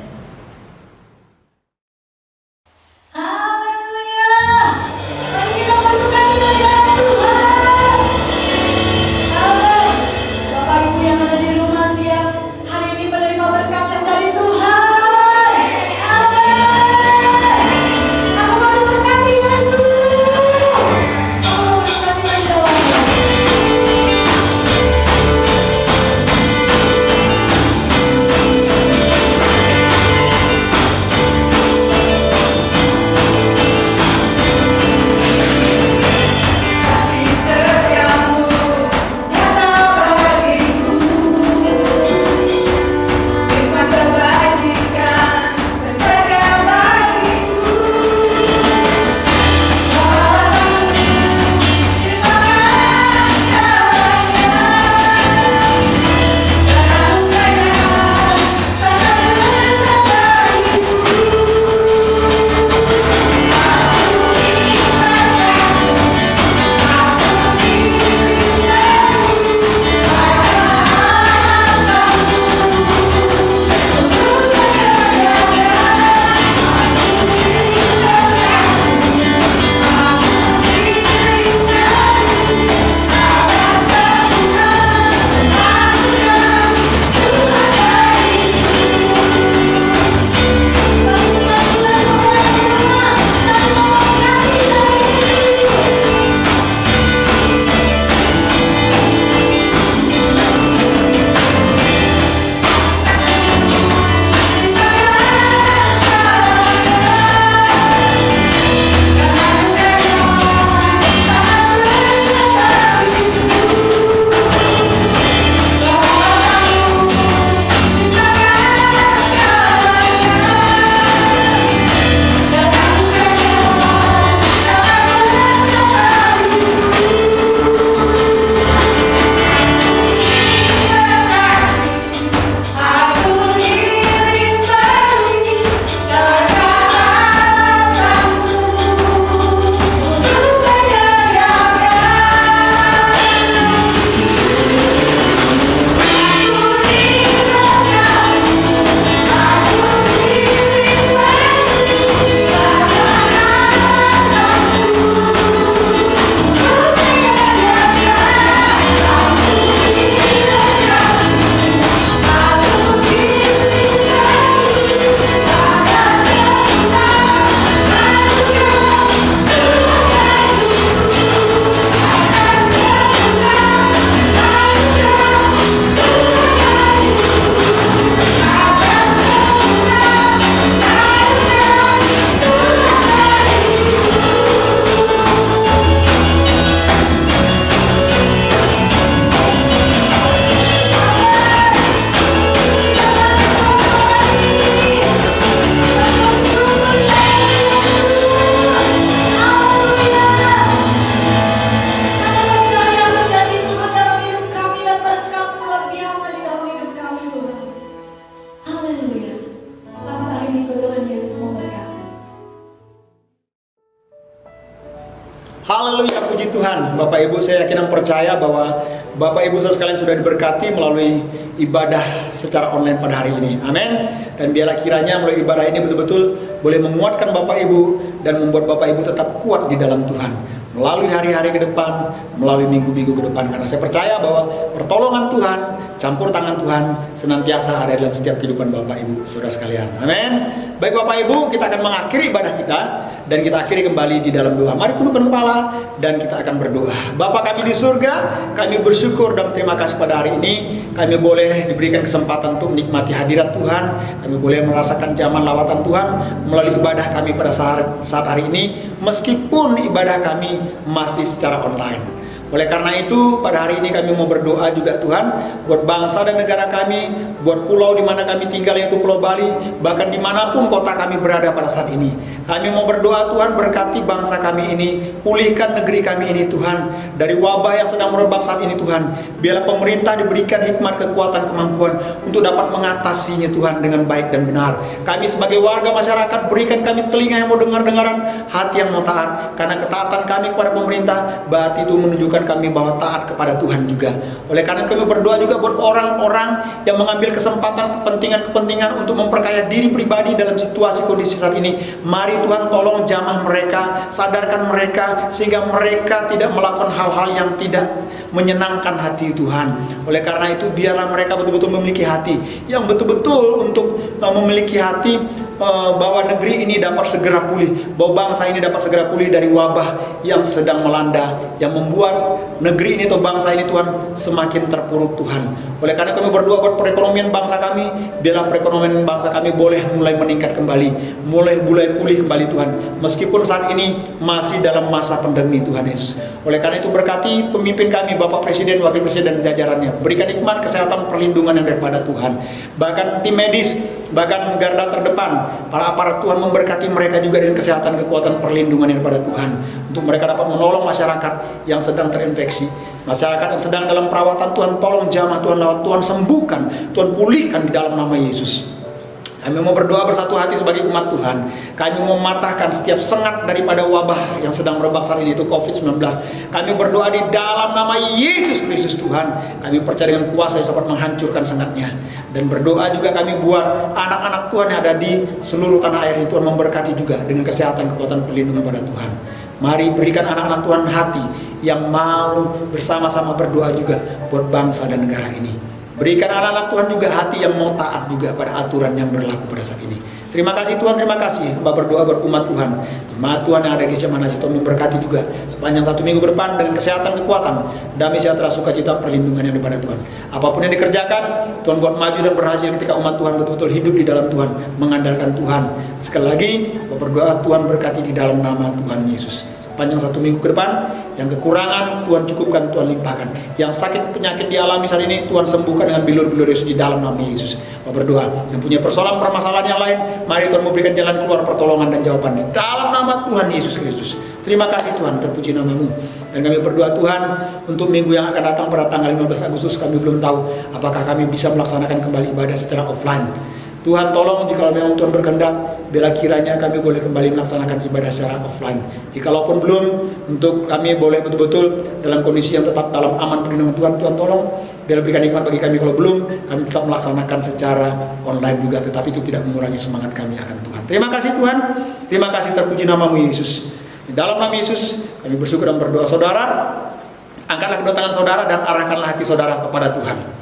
puji Tuhan. Bapak Ibu, saya yakin dan percaya bahwa Bapak Ibu saudara sekalian sudah diberkati melalui ibadah secara online pada hari ini. Amin. Dan biarlah kiranya melalui ibadah ini betul-betul boleh menguatkan Bapak Ibu dan membuat Bapak Ibu tetap kuat di dalam Tuhan melalui hari-hari ke depan, melalui minggu-minggu ke depan. Karena saya percaya bahwa pertolongan Tuhan, campur tangan Tuhan senantiasa ada dalam setiap kehidupan Bapak Ibu saudara sekalian. Amin. Baik Bapak Ibu, kita akan mengakhiri ibadah kita dan kita akhiri kembali di dalam doa. Mari tundukkan kepala dan kita akan berdoa. Bapa kami di surga, kami bersyukur dan terima kasih pada hari ini kami boleh diberikan kesempatan untuk menikmati hadirat Tuhan. Kami boleh merasakan zaman lawatan Tuhan melalui ibadah kami pada saat hari ini, meskipun ibadah kami masih secara online. Oleh karena itu, pada hari ini kami mau berdoa juga Tuhan, buat bangsa dan negara kami, buat pulau di mana kami tinggal yaitu Pulau Bali, bahkan dimanapun kota kami berada pada saat ini. Kami mau berdoa Tuhan, berkati bangsa kami ini, pulihkan negeri kami ini Tuhan, dari wabah yang sedang merebak saat ini Tuhan. Biarlah pemerintah diberikan hikmat, kekuatan, kemampuan untuk dapat mengatasinya Tuhan dengan baik dan benar. Kami sebagai warga masyarakat, berikan kami telinga yang mau dengar-dengaran, hati yang mau taat. Karena ketaatan kami kepada pemerintah, berarti itu menunjukkan kami bahwa taat kepada Tuhan juga. Oleh karena kami berdoa juga buat orang-orang yang mengambil kesempatan kepentingan untuk memperkaya diri pribadi dalam situasi kondisi saat ini. Mari Tuhan tolong jamah mereka, sadarkan mereka sehingga mereka tidak melakukan hal-hal yang tidak menyenangkan hati Tuhan. Oleh karena itu biarlah mereka betul-betul memiliki hati yang betul-betul untuk memiliki hati bahwa negeri ini dapat segera pulih, bahwa bangsa ini dapat segera pulih dari wabah yang sedang melanda, yang membuat negeri ini atau bangsa ini Tuhan semakin terpuruk Tuhan. Oleh karena kami berdoa buat perekonomian bangsa kami, biarlah perekonomian bangsa kami boleh mulai meningkat kembali, mulai pulih kembali Tuhan, meskipun saat ini masih dalam masa pandemi Tuhan Yesus. Oleh karena itu berkati pemimpin kami, Bapak Presiden, Wakil Presiden dan jajarannya, berikan hikmat, kesehatan, perlindungan yang daripada Tuhan. Bahkan tim medis, bahkan garda terdepan, para aparat Tuhan memberkati mereka juga dengan kesehatan, kekuatan, perlindungan daripada Tuhan, untuk mereka dapat menolong masyarakat yang sedang terinfeksi, masyarakat yang sedang dalam perawatan. Tuhan tolong jamah, Tuhan lawat, Tuhan sembuhkan, Tuhan pulihkan di dalam nama Yesus. Kami mau berdoa bersatu hati sebagai umat Tuhan. Kami mau mematahkan setiap sengat daripada wabah yang sedang merebak saat ini, itu COVID-19. Kami berdoa di dalam nama Yesus Kristus Tuhan. Kami percaya dengan kuasa yang dapat menghancurkan sengatnya. Dan berdoa juga kami buat anak-anak Tuhan yang ada di seluruh tanah air ini. Tuhan memberkati juga dengan kesehatan, kekuatan, perlindungan pada Tuhan. Mari berikan anak-anak Tuhan hati yang mau bersama-sama berdoa juga buat bangsa dan negara ini. Berikan anak-anak Tuhan juga hati yang mau taat juga pada aturan yang berlaku pada saat ini. Terima kasih Tuhan, terima kasih. Hamba berdoa buat umat Tuhan, jemaat Tuhan yang ada di Siamanasi, Tuhan memberkati juga sepanjang 1 minggu ke depan dengan kesehatan, kekuatan, damai sejahtera, sukacita, perlindungan yang daripada Tuhan. Apapun yang dikerjakan, Tuhan buat maju dan berhasil ketika umat Tuhan betul-betul hidup di dalam Tuhan, mengandalkan Tuhan. Sekali lagi, berdoa Tuhan berkati di dalam nama Tuhan Yesus. Sepanjang 1 minggu ke depan, yang kekurangan Tuhan cukupkan, Tuhan limpahkan. Yang sakit penyakit dialami saat ini Tuhan sembuhkan dengan bilur-bilur Yesus di dalam nama Yesus. Berdoa yang punya persoalan permasalahan yang lain, mari Tuhan memberikan jalan keluar, pertolongan dan jawaban di dalam nama Tuhan Yesus Kristus. Terima kasih Tuhan, terpuji namamu. Dan kami berdoa Tuhan untuk minggu yang akan datang pada tanggal 15 Agustus, kami belum tahu apakah kami bisa melaksanakan kembali ibadah secara offline. Tuhan tolong, jika memang Tuhan berkehendak, bila kiranya kami boleh kembali melaksanakan ibadah secara offline. Jikalaupun belum, untuk kami boleh betul-betul dalam kondisi yang tetap dalam aman perlindungan Tuhan. Tuhan tolong, biar berikan hikmat bagi kami. Kalau belum, kami tetap melaksanakan secara online juga, tetapi itu tidak mengurangi semangat kami akan Tuhan. Terima kasih Tuhan, terima kasih, terpuji namamu Yesus. Di dalam nama Yesus, kami bersyukur dan berdoa. Saudara, angkatlah kedua tangan saudara dan arahkanlah hati saudara kepada Tuhan.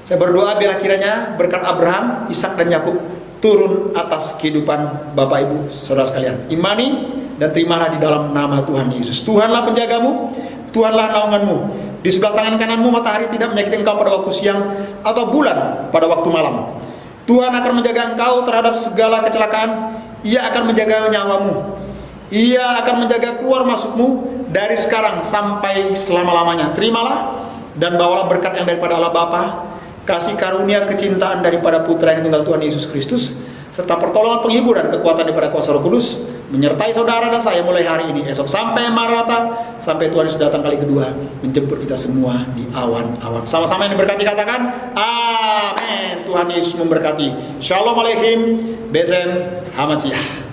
Saya berdoa bila kiranya berkat Abraham, Ishak dan Yakub turun atas kehidupan Bapak Ibu saudara sekalian. Imani dan terimalah di dalam nama Tuhan Yesus. Tuhanlah penjagamu, Tuhanlah naunganmu. Di sebelah tangan kananmu matahari tidak menyakiti engkau pada waktu siang, atau bulan pada waktu malam. Tuhan akan menjaga engkau terhadap segala kecelakaan. Ia akan menjaga nyawamu. Ia akan menjaga keluar masukmu dari sekarang sampai selama-lamanya. Terimalah dan bawalah berkat yang daripada Allah Bapa, kasih karunia kecintaan daripada Putra yang tunggal Tuhan Yesus Kristus, serta pertolongan, penghiburan, kekuatan daripada kuasa Roh Kudus menyertai saudara dan saya mulai hari ini, esok sampai Maranatha, sampai Tuhan Yesus datang kali kedua menjemput kita semua di awan-awan. Sama-sama yang diberkati katakan amin. Tuhan Yesus memberkati. Shalom Aleichem, Besem Hamasiah.